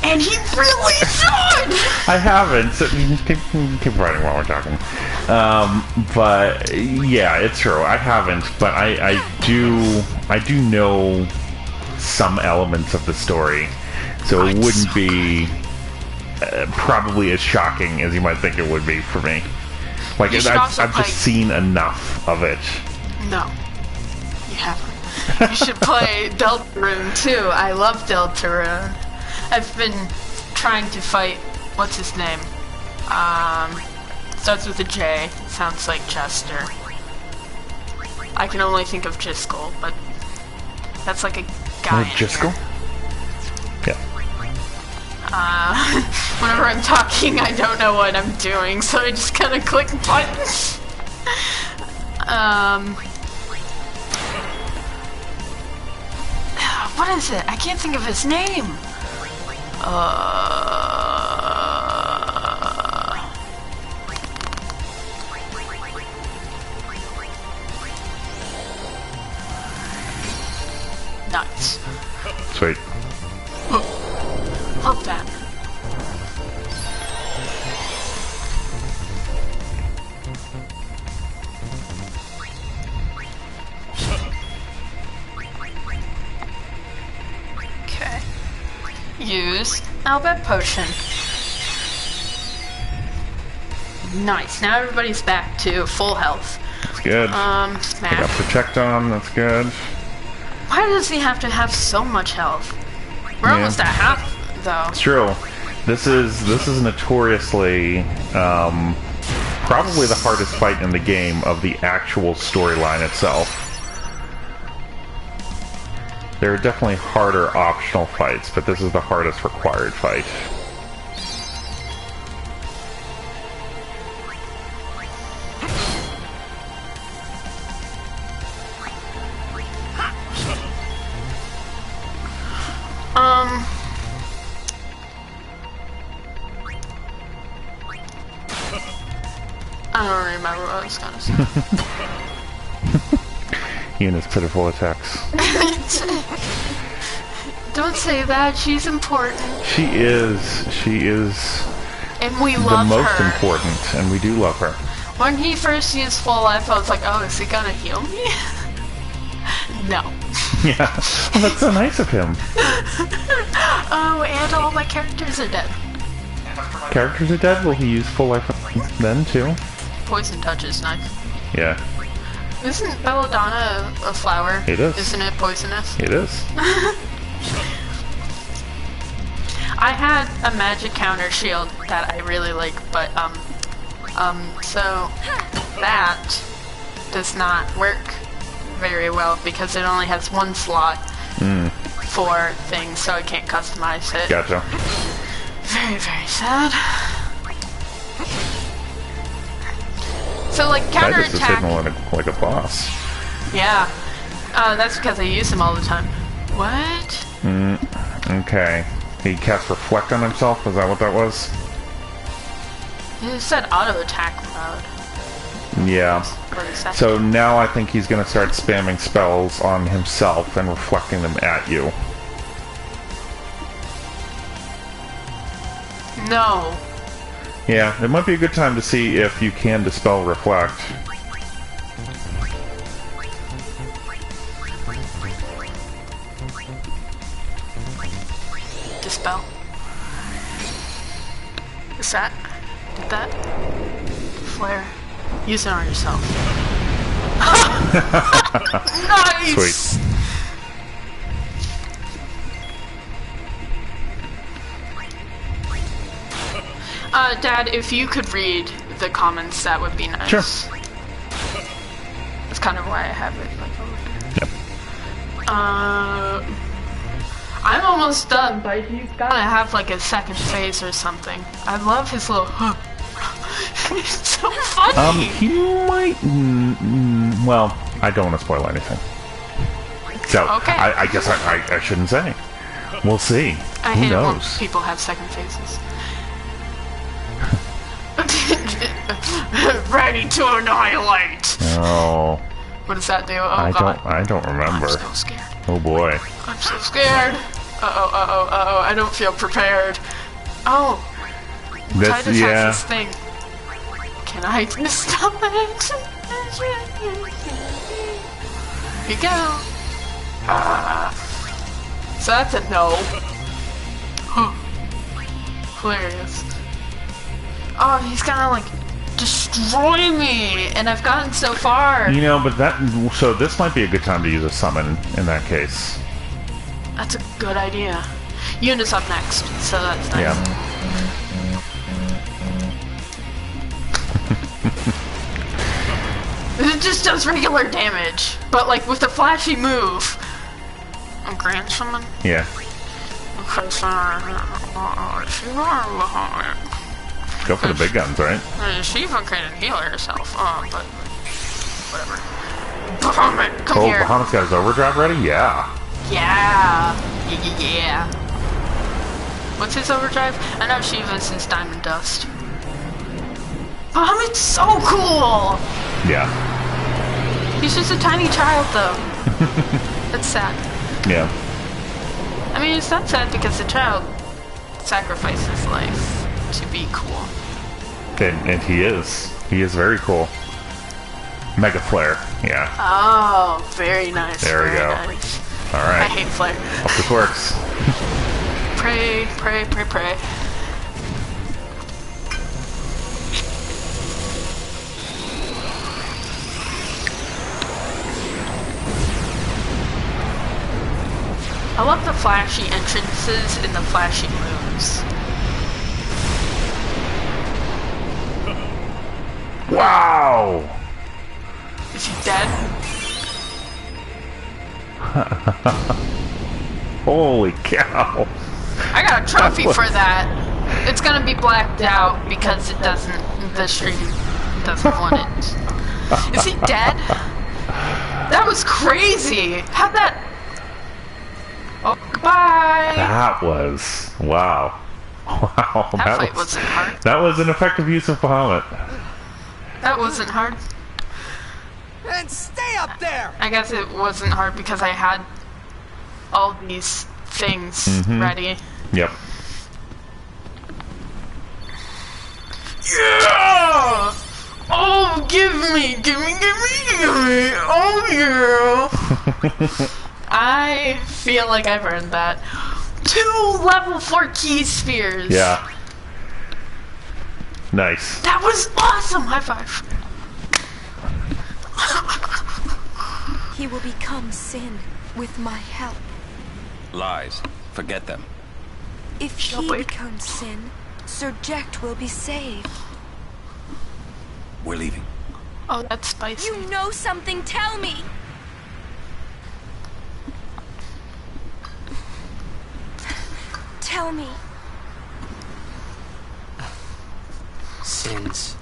And he really should! I haven't. So keep writing while we're talking. But yeah, it's true. I haven't, but I do know some elements of the story, so it wouldn't be probably as shocking as you might think it would be for me. Like I've just seen enough of it. No, you haven't. You should play Deltarune too. I love Deltarune. I've been trying to fight, what's his name? Starts with a J. Sounds like Jester. I can only think of Jiskel, but that's like a guy. Jiskel? Yeah. Whenever I'm talking, I don't know what I'm doing, so I just kind of click buttons. What is it? I can't think of his name. Nice. Sweet. Love that. Okay. Use Albed Potion. Nice. Now everybody's back to full health. That's good. Smash. I got Protect on. That's good. Why does he have to have so much health? We're almost at half, though. It's true. This is notoriously probably the hardest fight in the game of the actual storyline itself. There are definitely harder optional fights, but this is the hardest required fight. I don't remember what I was gonna say. Yuna's pitiful attacks. Don't say that. She's important. She is. She is And we the love most her. important, and we do love her. When he first used full life, I was like, oh, is he gonna heal me? No. Yeah. Well, that's so nice of him. Oh, and all my characters are dead. Characters are dead? Will he use full life then, too? Poison touches knife. Yeah, Isn't belladonna a flower? It is. Isn't it poisonous? it is. I had a magic counter shield that I really like, but so that does not work very well because it only has one slot for things, so I can't customize it. Gotcha. Very, very sad. So like Titus is hitting counterattack. like a boss. Yeah. That's because I use them all the time. What? Okay. He cast Reflect on himself? Is that what that was? You said auto attack mode. Yeah. What is that? So now I think he's going to start spamming spells on himself and reflecting them at you. No. Yeah, it might be a good time to see if you can dispel Reflect. Dispel. Is that? Did that? Flare. Use it on yourself. Nice! Sweet. Dad, if you could read the comments, that would be nice. Sure. That's kind of why I have it like over here. Yep. I'm almost done, but he's gotta have like a second phase or something. I love his little It's so funny! He might... well, I don't want to spoil anything. So, Okay. I guess I shouldn't say. We'll see. I Who hate it when knows? people have second phases. Ready to annihilate! Oh, What does that do? Oh I god. don't remember. I'm so scared. Oh boy. I'm so scared. Uh-oh. I don't feel prepared. Oh. This, Titus yeah. has this thing. Can I stop it? Here you go. So that's a no. Hilarious. Oh, he's gonna like destroy me, and I've gotten so far. You know, but that... So this might be a good time to use a summon in that case. That's a good idea. Yuna's up next, so that's nice. Yeah. It just does regular damage, but like with a flashy move. A grand summon? Yeah. Okay, so Go for the big guns, right? Shiva can heal herself, but whatever. Bahamut, come Oh, here. Bahamut's got his overdrive ready? Yeah. Yeah. What's his overdrive? I know Shiva's is Diamond Dust. Bahamut's so cool! Yeah. He's just a tiny child, though. That's sad. Yeah. I mean, it's not sad because the child sacrificed his life to be cool. And he is. He is very cool. Mega Flare. Yeah. Oh, very nice. There we very go. Nice. I Alright. hate flare. Hope this works. Pray. I love the flashy entrances and the flashy moves. Wow! Is he dead? Holy cow. I got a trophy for that. It's gonna be blacked out because it doesn't. The stream doesn't want it. Is he dead? That was crazy. How'd that? Oh, goodbye. That was wow. Wow. That fight wasn't hard. That was an effective use of Bahamut. That wasn't hard. And stay up there! I guess it wasn't hard because I had all these things ready. Yep. Yeah! Oh, give me! Oh, yeah! I feel like I've earned that. 2 level 4 key spheres! Yeah. Nice. That was awesome! High five. He will become sin with my help. Lies. Forget them. If he becomes sin, Sir Jecht will be saved. We're leaving. Oh, that's spicy. You know something, tell me! Tell me. Sin's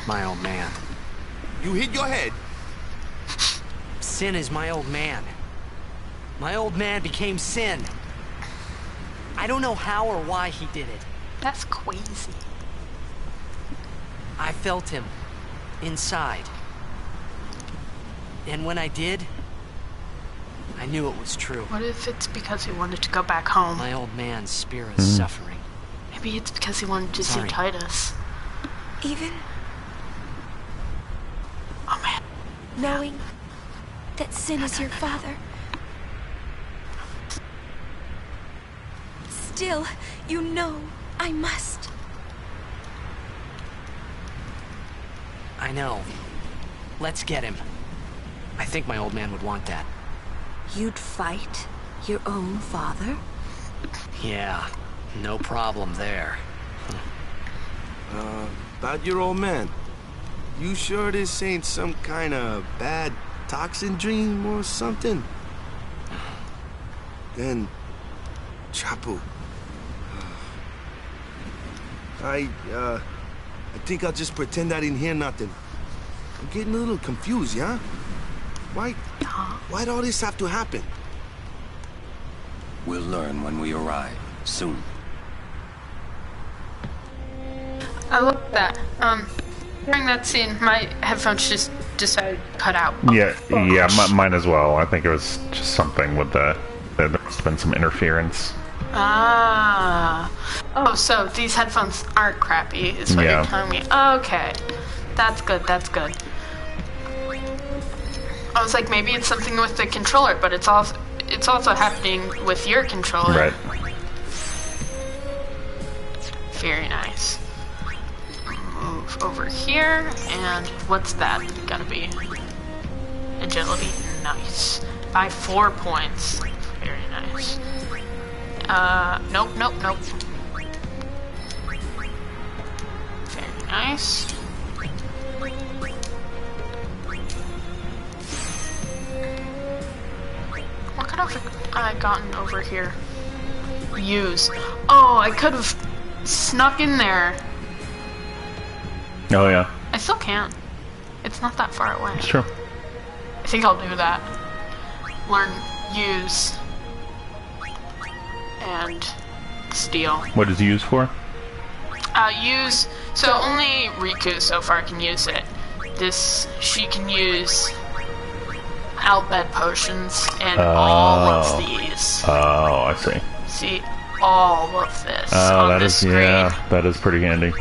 my old man. You hit your head. Sin is my old man. My old man became Sin. I don't know how or why he did it. That's crazy. I felt him inside. And when I did, I knew it was true. What if it's because he wanted to go back home? My old man's spirit is suffering. Maybe it's because he wanted to see Sorry. Titus. Even Oh man. knowing that Sin is your father. Still, you know I must. I know. Let's get him. I think my old man would want that. You'd fight your own father? Yeah, no problem there. About your old man. You sure this ain't some kind of bad toxin dream or something? Then, Chapu. I think I'll just pretend I didn't hear nothing. I'm getting a little confused, yeah? Why'd all this have to happen? We'll learn when we arrive. Soon. I love that. During that scene, my headphones just decided to cut out. Yeah, mine as well. I think it was just something with there must have been some interference. Ah. Oh, so these headphones aren't crappy, is what you're telling me. Okay. That's good, that's good. I was like, maybe it's something with the controller, but it's also happening with your controller. Right. Very nice. Move over here, and what's that gonna be? Agility? Nice. By 4 points. Very nice. Nope. Very nice. What could have I gotten over here? Use. Oh, I could have snuck in there. Oh yeah. I still can. It's not that far away. It's true. I think I'll do that. Learn use and steal. What is it used for? Use. So only Riku so far can use it. She can use Albed potions and all of these. Oh, I see. See all of this Oh, on that this is screen. yeah, that is pretty handy.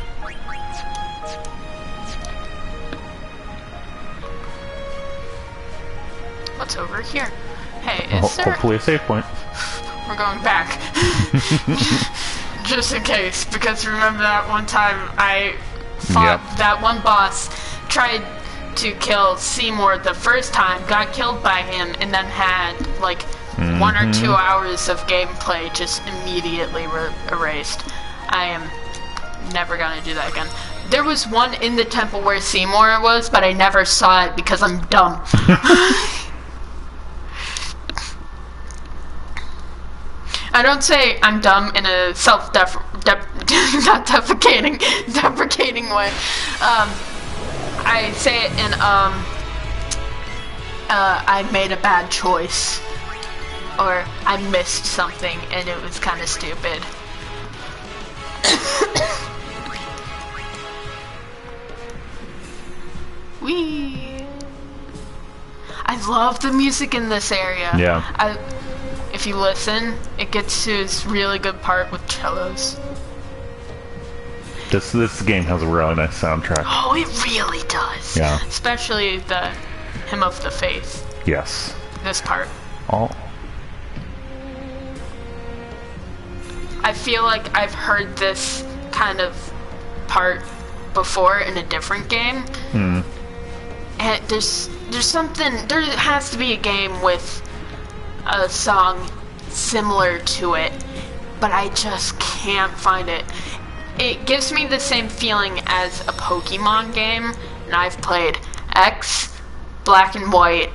What's over here? Hey, is there? Hopefully a save point. We're going back. Just in case, because remember that one time I fought that one boss, tried to kill Seymour the first time, got killed by him, and then had like 1 or 2 hours of gameplay just immediately erased. I am never gonna do that again. There was one in the temple where Seymour was, but I never saw it because I'm dumb. I don't say I'm dumb in a not deprecating way. I say it in I made a bad choice, or I missed something and it was kind of stupid. I love the music in this area. Yeah. If you listen, it gets to this really good part with cellos. This game has a really nice soundtrack. Oh, it really does. Yeah. Especially the Hymn of the Faith. Yes. This part. Oh. I feel like I've heard this kind of part before in a different game. And there's something, there has to be a game with a song similar to it, but I just can't find it. It gives me the same feeling as a Pokemon game, and I've played X, Black and White,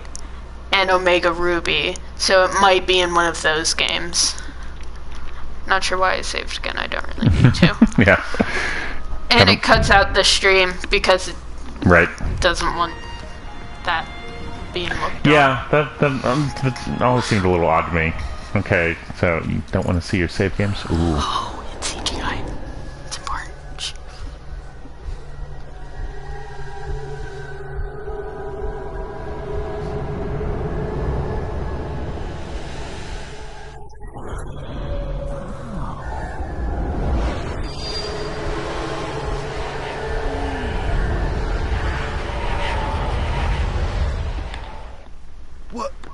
and Omega Ruby, so it might be in one of those games. Not sure why I saved again, I don't really need to. Yeah. And it cuts out the stream because it right. doesn't want that being looked yeah, that always seemed a little odd to me. Okay, so you don't want to see your save games? Ooh. Oh, it's CGI. It's important.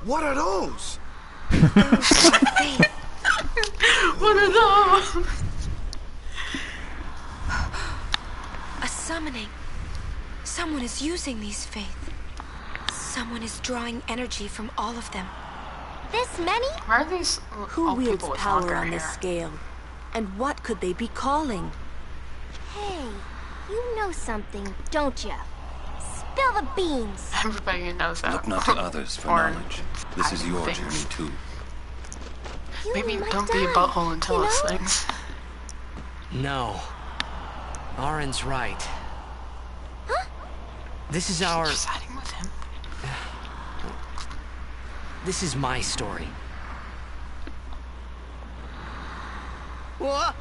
What are those? What are those? A summoning. Someone is using these faith. Someone is drawing energy from all of them. This many? Why are these Who wields people with power longer on this hair? scale? And what could they be calling? Hey, you know something, don't ya? Spill the beans. Everybody knows that. Look not to others for Or knowledge. This is your things. journey too. You Maybe might don't be a die, butthole and tell you us know? things. No. Arin's right. Huh? This is our... You're siding with him. This is my story. What?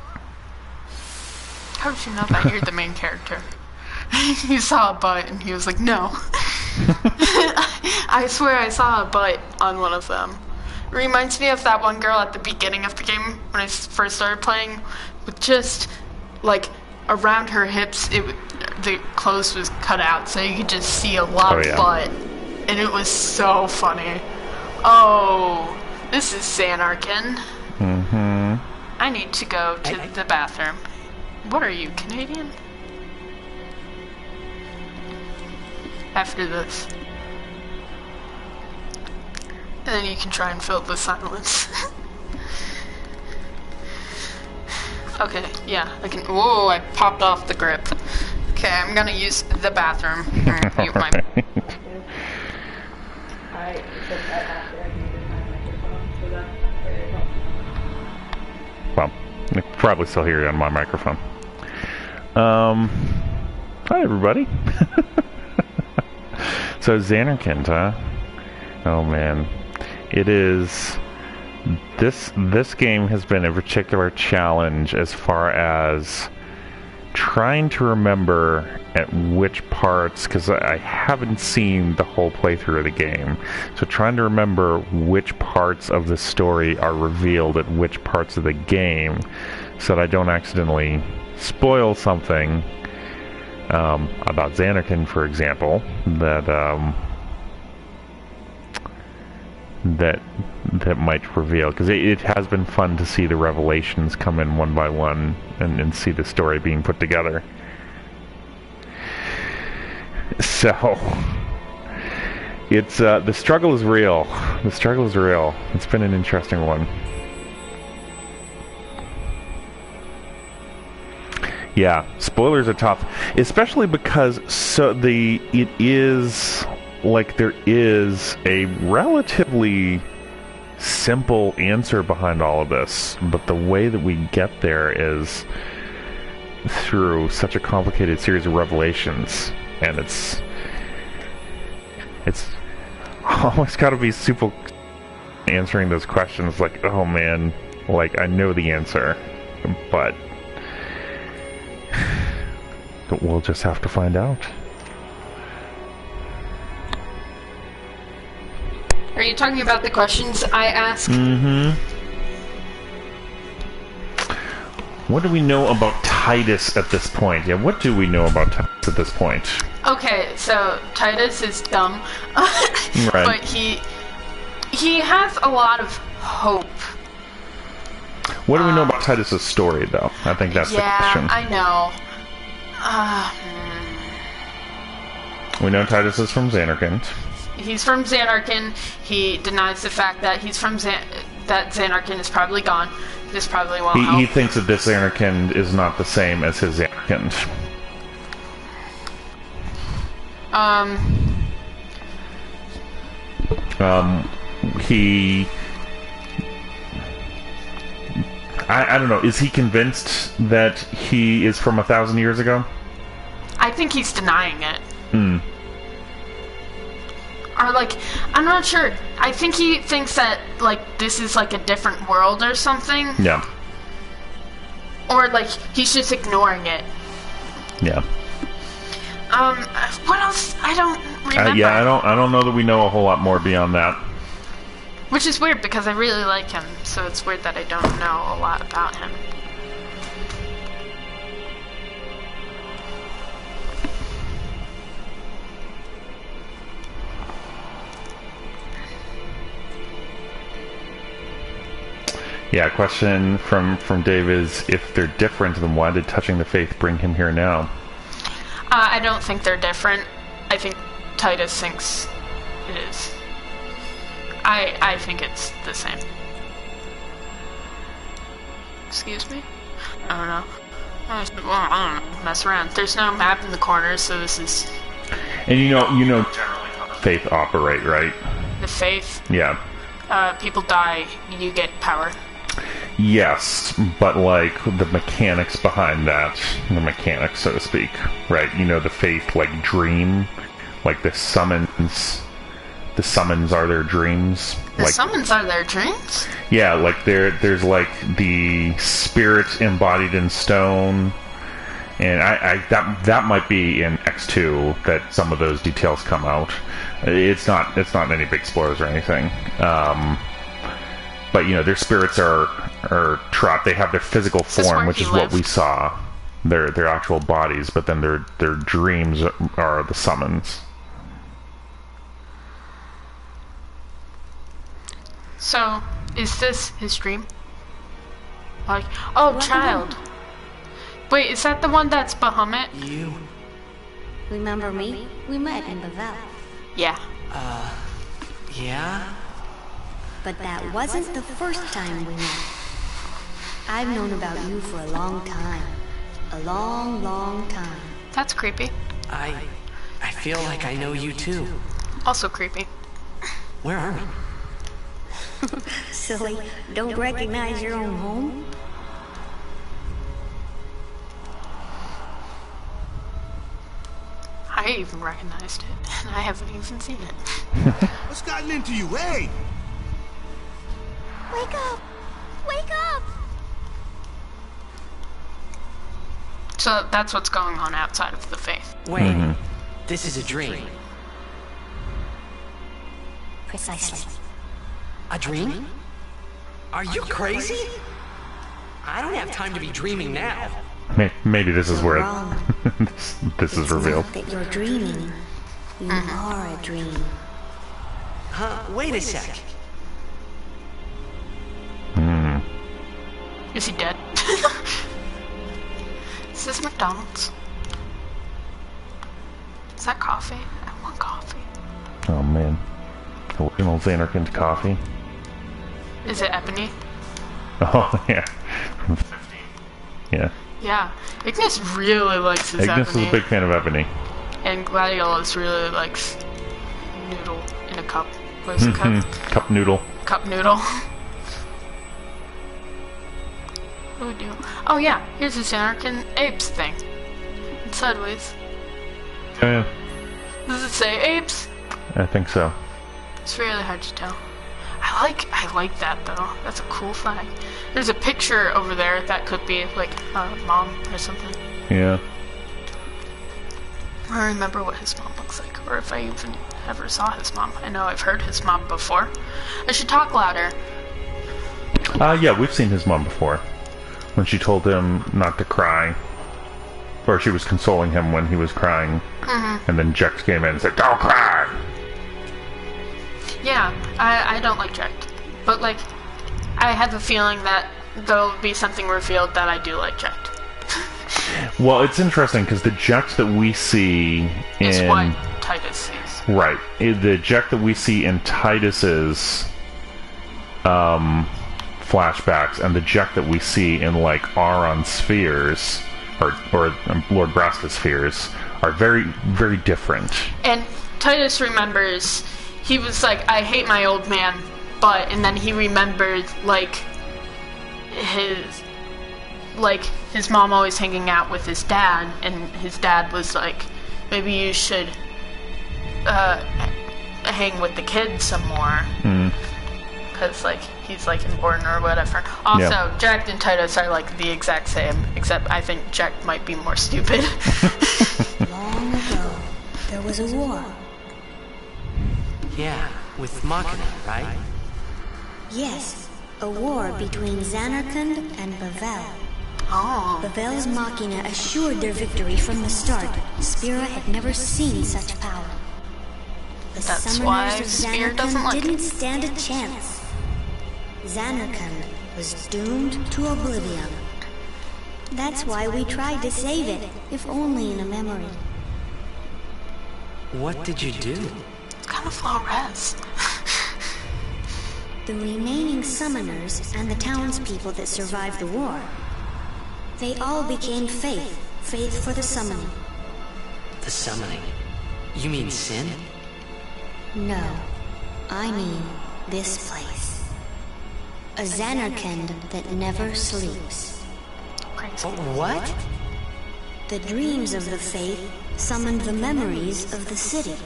How did you know that? You're the main character. He saw a butt and he was like, no. I swear I saw a butt on one of them. It reminds me of that one girl at the beginning of the game when I first started playing, with just like around her hips, the clothes was cut out so you could just see a lot of butt, and it was so funny. Oh, this is Xanarkin. I need to go to the bathroom. What are you, Canadian? After this. And then you can try and fill the silence. Okay, yeah, I can. Whoa, I popped off the grip. Okay, I'm gonna use the bathroom. Mute my. Well, I can probably still hear you on my microphone. Hi everybody. So Xanarkand, huh? Oh man, it is. This game has been a particular challenge as far as trying to remember at which parts, because I haven't seen the whole playthrough of the game, so trying to remember which parts of the story are revealed at which parts of the game, so that I don't accidentally spoil something about Xanarkand, for example, that might reveal, because it has been fun to see the revelations come in one by one and see the story being put together. So it's the struggle is real. The struggle is real. It's been an interesting one. Yeah, spoilers are tough, especially because it is like there is a relatively simple answer behind all of this, but the way that we get there is through such a complicated series of revelations, and it's almost got to be super answering those questions like, oh man, like I know the answer, but we'll just have to find out. Are you talking about the questions I asked? Mm-hmm. What do we know about Titus at this point? Yeah, what do we know about Titus at this point? Okay, so Titus is dumb, Right. but he has a lot of hope. What do we know about Titus's story, though? I think that's the question. Yeah, I know. We know Titus is from Xanarkand. He's from Xanarkand. He denies the fact that he's from that Xanarkand is probably gone. This probably won't help. He thinks that this Xanarkand is not the same as his Xanarkand. I don't know. Is he convinced that he is from 1,000 years ago? I think he's denying it. Hmm. Or, like, I'm not sure. I think he thinks that, like, this is, like, a different world or something. Yeah. Or, like, he's just ignoring it. Yeah. What else? I don't remember. Yeah, I don't know that we know a whole lot more beyond that. Which is weird, because I really like him, so it's weird that I don't know a lot about him. Yeah, question from Dave is, if they're different, then why did touching the faith bring him here now? I don't think they're different. I think Titus thinks it is. I think it's the same. Excuse me? I don't know. I don't know. Mess around. There's no map in the corner, so this is... And you know generally how faith operate, right? The faith? Yeah. People die, you get power. Yes, but like the mechanics behind that, the mechanics, so to speak, right? You know, the faith like dream, like the summons are their dreams. The summons are their dreams? Yeah, like there's like the spirit embodied in stone, and that might be in X2 that some of those details come out. It's not any big spoilers or anything. But you know, their spirits are trapped. They have their physical form, which is what we saw, their actual bodies. But then their dreams are the summons. So, is this his dream? Like, oh, child. Wait, is that the one that's Bahamut? You. Remember me? We met in Bevelle. Yeah. Yeah? But that wasn't the first time we met. I've known about you for a long time. A long, long time. That's creepy. I feel like I know you too. Also creepy. Where are we? Silly, don't recognize your own home? I even recognized it, and I haven't even seen it. What's gotten into you? Hey! Wake up! Wake up! So that's what's going on outside of the faith. Wait, this is a dream. Precisely. A dream? Are you crazy? I don't have time to be dreaming now. Maybe this is where this is revealed. It's not that you're dreaming. You are a dream. Huh? Wait a sec. Is he dead? Is this McDonald's? Is that coffee? I want coffee. Oh man. Original Xanarkand coffee. Is it Ebony? Oh yeah. Yeah. Yeah. Ignis really likes his Ignis Ebony. is a big fan of Ebony. And Gladiolus really likes noodle in a cup. What is it, cup? Cup noodle. cup noodle. What do we do? Oh yeah, here's this Zanarkand apes thing. It's sideways. Yeah. Does it say apes? I think so. It's really hard to tell. I like that though. That's a cool flag. There's a picture over there that could be like mom or something. Yeah. I don't remember what his mom looks like, or if I even ever saw his mom. I know I've heard his mom before. I should talk louder. Yeah, we've seen his mom before. When she told him not to cry. Or she was consoling him when he was crying. Mm-hmm. And then Jecht came in and said, "Don't cry!" Yeah, I don't like Jecht. But, like, I have a feeling that there'll be something revealed that I do like Jecht. Well, it's interesting, because the Jecht that we see in... is what Tidus sees. Right. The Jecht that we see in Tidus's flashbacks and the Jecht that we see in, like, Auron's spheres, or Lord Braska's spheres, are very, very different. And Tidus remembers, he was like, I hate my old man, but, and then he remembered, like, his mom always hanging out with his dad, and his dad was like, maybe you should hang with the kids some more. Because, like, he's, like, important or whatever. Also, yeah. Jecht and Tidus are, like, the exact same, except I think Jecht might be more stupid. Long ago, there was a war. Yeah, with Machina, right? Yes, a war between Zanarkand and Bavel. Oh. Bavel's Machina assured their victory from the start. Spira had never seen such power. The That's why summoners of Spira doesn't Zanarkand like didn't it. stand a chance. Zanarkand was doomed to oblivion. That's why we tried to save it, if only in a memory. What did you do? It's kind of low res. The remaining summoners and the townspeople that survived the war, they all became faith for the summoning. The summoning? You mean sin? No, I mean this place. A Zanarkand that never sleeps. What? The dreams of the faith summoned the memories of the city.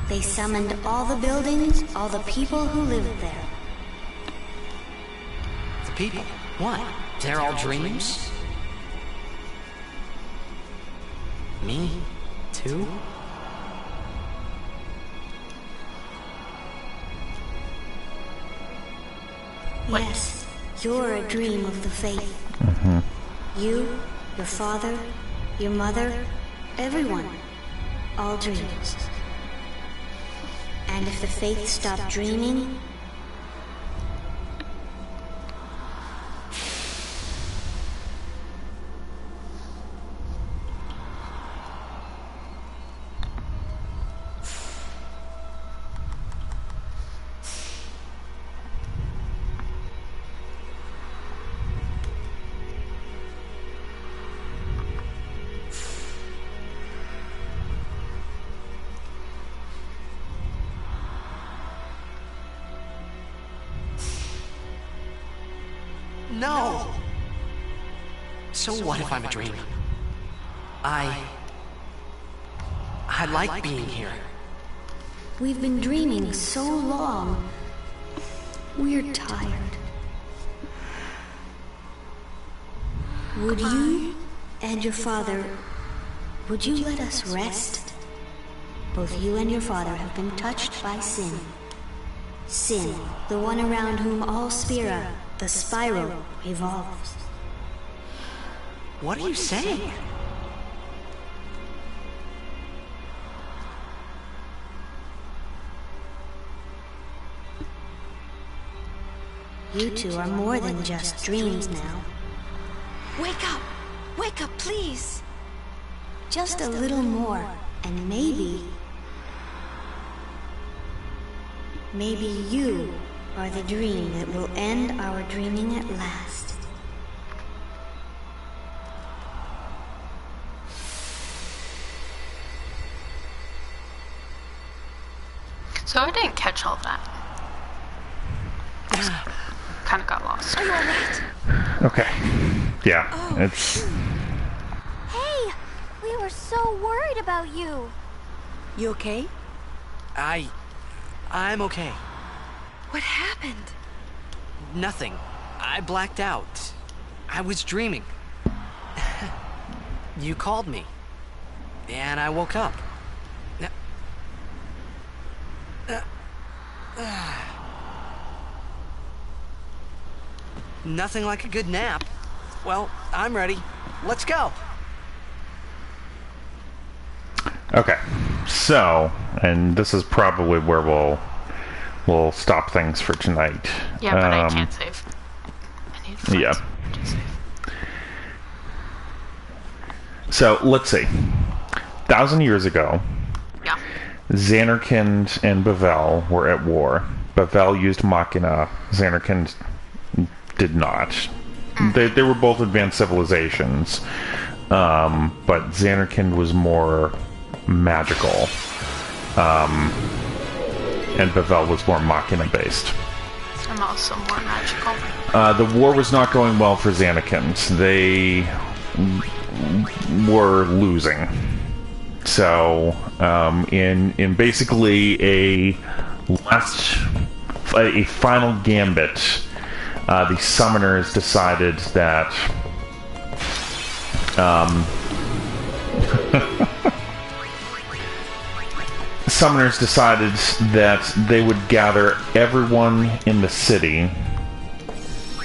They summoned all the buildings, all the people who lived there. The people? What? They're all dreams? Me? Too? Yes, you're a dream of the faith. You, your father, your mother, everyone. All dreams. And if the faith stopped dreaming, No! So what if I'm a dream? I like being here. we've been dreaming so long. We're tired. Would you and your father, would you let us rest? Both you and your father have been touched by sin. Sin, the one around whom all Spira, the spiral, revolves. What are you saying? You two are more than just dreams now. Wake up! Wake up, please! Just a little more, and maybe you are the dream that will end our dreaming at last. So I didn't catch all that. Kind of got lost. Are you alright? Okay. Yeah, it's... Hey! We were so worried about you. You okay? I'm okay. What happened? Nothing. I blacked out. I was dreaming. You called me. And I woke up. Nothing like a good nap. Well, I'm ready. Let's go. Okay, so, and this is probably where we'll stop things for tonight. Yeah, but I can't save. I need to yeah. So, let's see. 1,000 years ago, yeah, Zanarkand and Bavel were at war. Bavel used Machina. Zanarkand did not. They were both advanced civilizations, but Zanarkand was more magical, and Bavel was more Machina-based. I'm also more magical. The war was not going well for Zanarkand. They were losing. So, in basically a final gambit, the summoners decided that they would gather everyone in the city,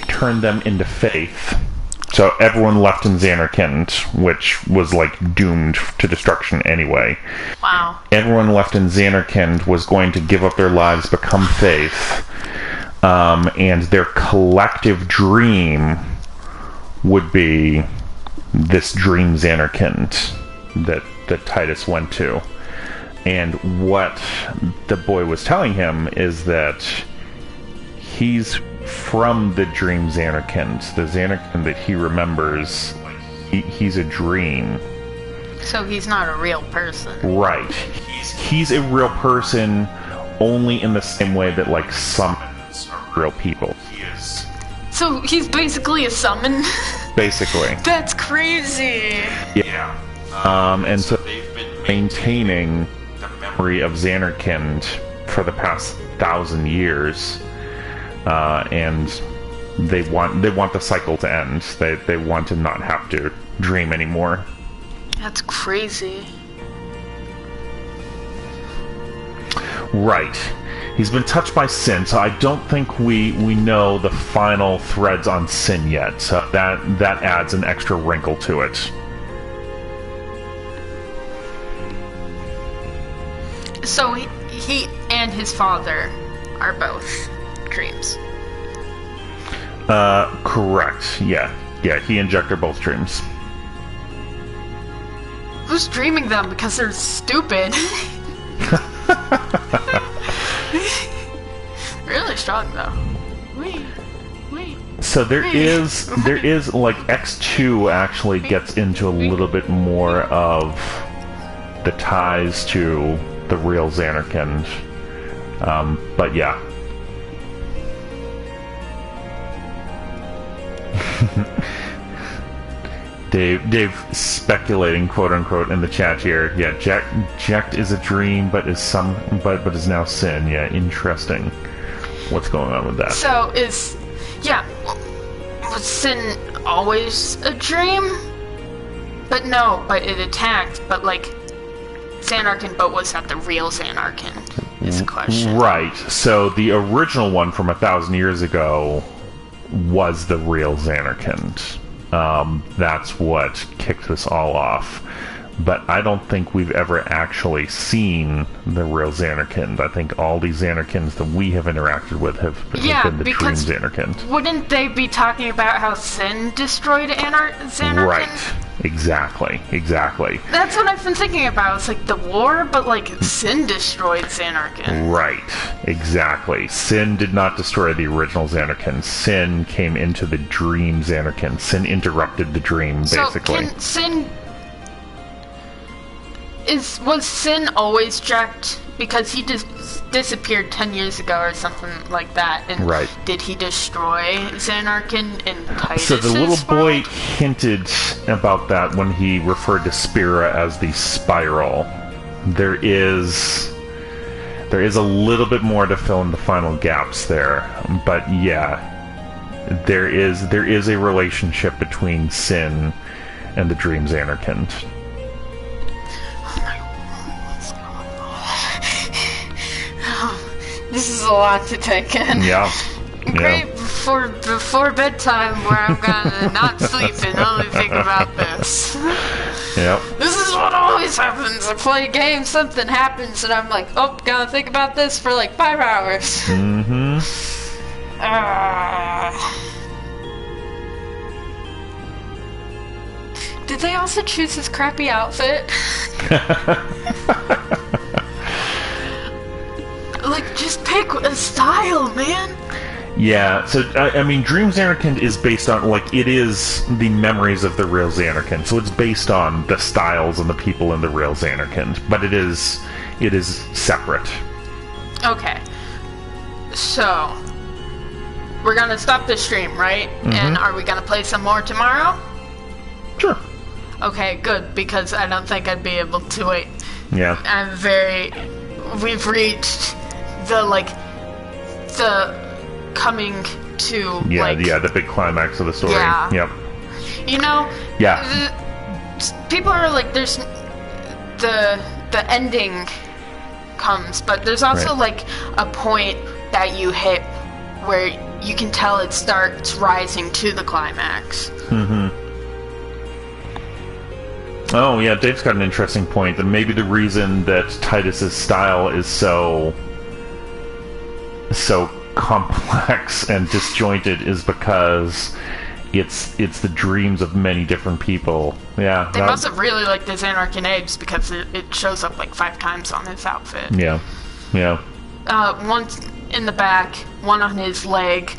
turn them into faith. So everyone left in Zanarkand, which was like doomed to destruction anyway. Wow. Everyone left in Zanarkand was going to give up their lives, become faith, and their collective dream would be this dream Zanarkand that Titus went to. And what the boy was telling him is that he's from the dream Zanarkand. The Zanarkand that he remembers, he's a dream. So he's not a real person. Right. He's a real person only in the same way that, like, summons are real people. He is. So he's basically a summon? Basically. That's crazy! Yeah. And so they've been maintaining the memory of Zanarkand for the past 1,000 years. And they want the cycle to end. They want to not have to dream anymore. That's crazy. Right. He's been touched by Sin, so I don't think we know the final threads on Sin yet. So that adds an extra wrinkle to it. So he and his father are both dreams. Correct. Yeah, he and Jack are both dreams. Who's dreaming them? Because they're stupid. Really strong though. Wait. So there is like X2 actually gets into a little bit more of the ties to the real Zanarkand. But yeah. Dave speculating, quote unquote, in the chat here. Yeah, Jack is a dream, but is now Sin. Yeah, interesting. What's going on with that? So was Sin always a dream? But it attacked. But like Zanarkand, but was that the real Zanarkand? Is the question. Right. So the original one from 1,000 years ago was the real Zanarkand. That's what kicked this all off. But I don't think we've ever actually seen the real Zanarkand. I think all these Zanarkands that we have interacted with have been the dream Zanarkand. Wouldn't they be talking about how Sin destroyed Zanarkand? Right. Exactly. That's what I've been thinking about. It's like the war, but like Sin destroyed Zanarkand. Right. Exactly. Sin did not destroy the original Zanarkand. Sin came into the dream Zanarkand. Sin interrupted the dream, basically. So can Sin... Was Sin always Jacked? Because he just disappeared 10 years ago or something like that. And right. Did he destroy Zanarkand in Titus's So the little boy world? hinted about that when he referred to Spira as the Spiral. There is a little bit more to fill in the final gaps there, but yeah, there is a relationship between Sin and the Dream Zanarkand. This is a lot to take in. Yeah. Great before bedtime where I'm gonna not sleep and only think about this. Yep. This is what always happens. I play a game, something happens, and I'm like, oh, gotta think about this for like 5 hours. Mm-hmm. Did they also choose his crappy outfit? Like, just pick a style, man. Yeah, so, I mean, Dream Zanarkand is based on, like, it is the memories of the real Zanarkand, so it's based on the styles and the people in the real Zanarkand, but it is separate. Okay. So, we're gonna stop the stream, right? Mm-hmm. And are we gonna play some more tomorrow? Sure. Okay, good, because I don't think I'd be able to wait. Yeah. We've reached the coming to the big climax of the story. Yeah. Yep. You know, yeah. People are like, there's the ending comes, but there's also like a point that you hit where you can tell it starts rising to the climax. Mm-hmm. Oh yeah, Dave's got an interesting point. That maybe the reason that Titus's style is so complex and disjointed is because it's the dreams of many different people. Yeah. They must have really liked the Zanarkand Apes because it shows up like 5 times on his outfit. Yeah. Yeah. One in the back, one on his leg,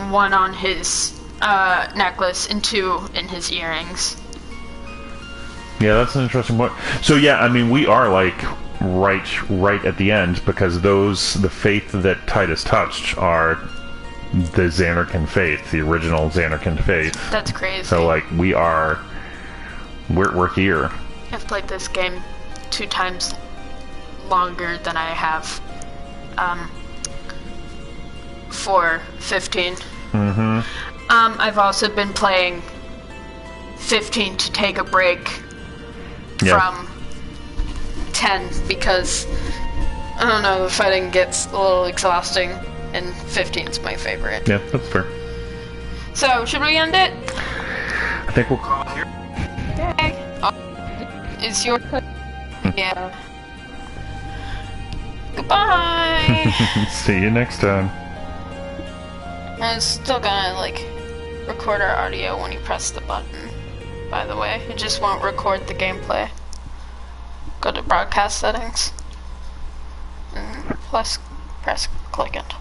one on his necklace, and 2 in his earrings. Yeah, that's an interesting point. So yeah, I mean, we are like right at the end because the faith that Titus touched are the Zanarkand faith, the original Zanarkand faith. That's crazy. So like we're here. I've played this game 2 times longer than I have for 15. Mm-hmm. I've also been playing 15 to take a break from 10 because I don't know, the fighting gets a little exhausting and 15's my favorite. Yeah, that's fair. So, should we end it? I think we'll call it here. Okay. Is your yeah. Goodbye. See you next time. I'm still gonna like record our audio when you press the button. By the way, it just won't record the gameplay. Go to broadcast settings. Press click it.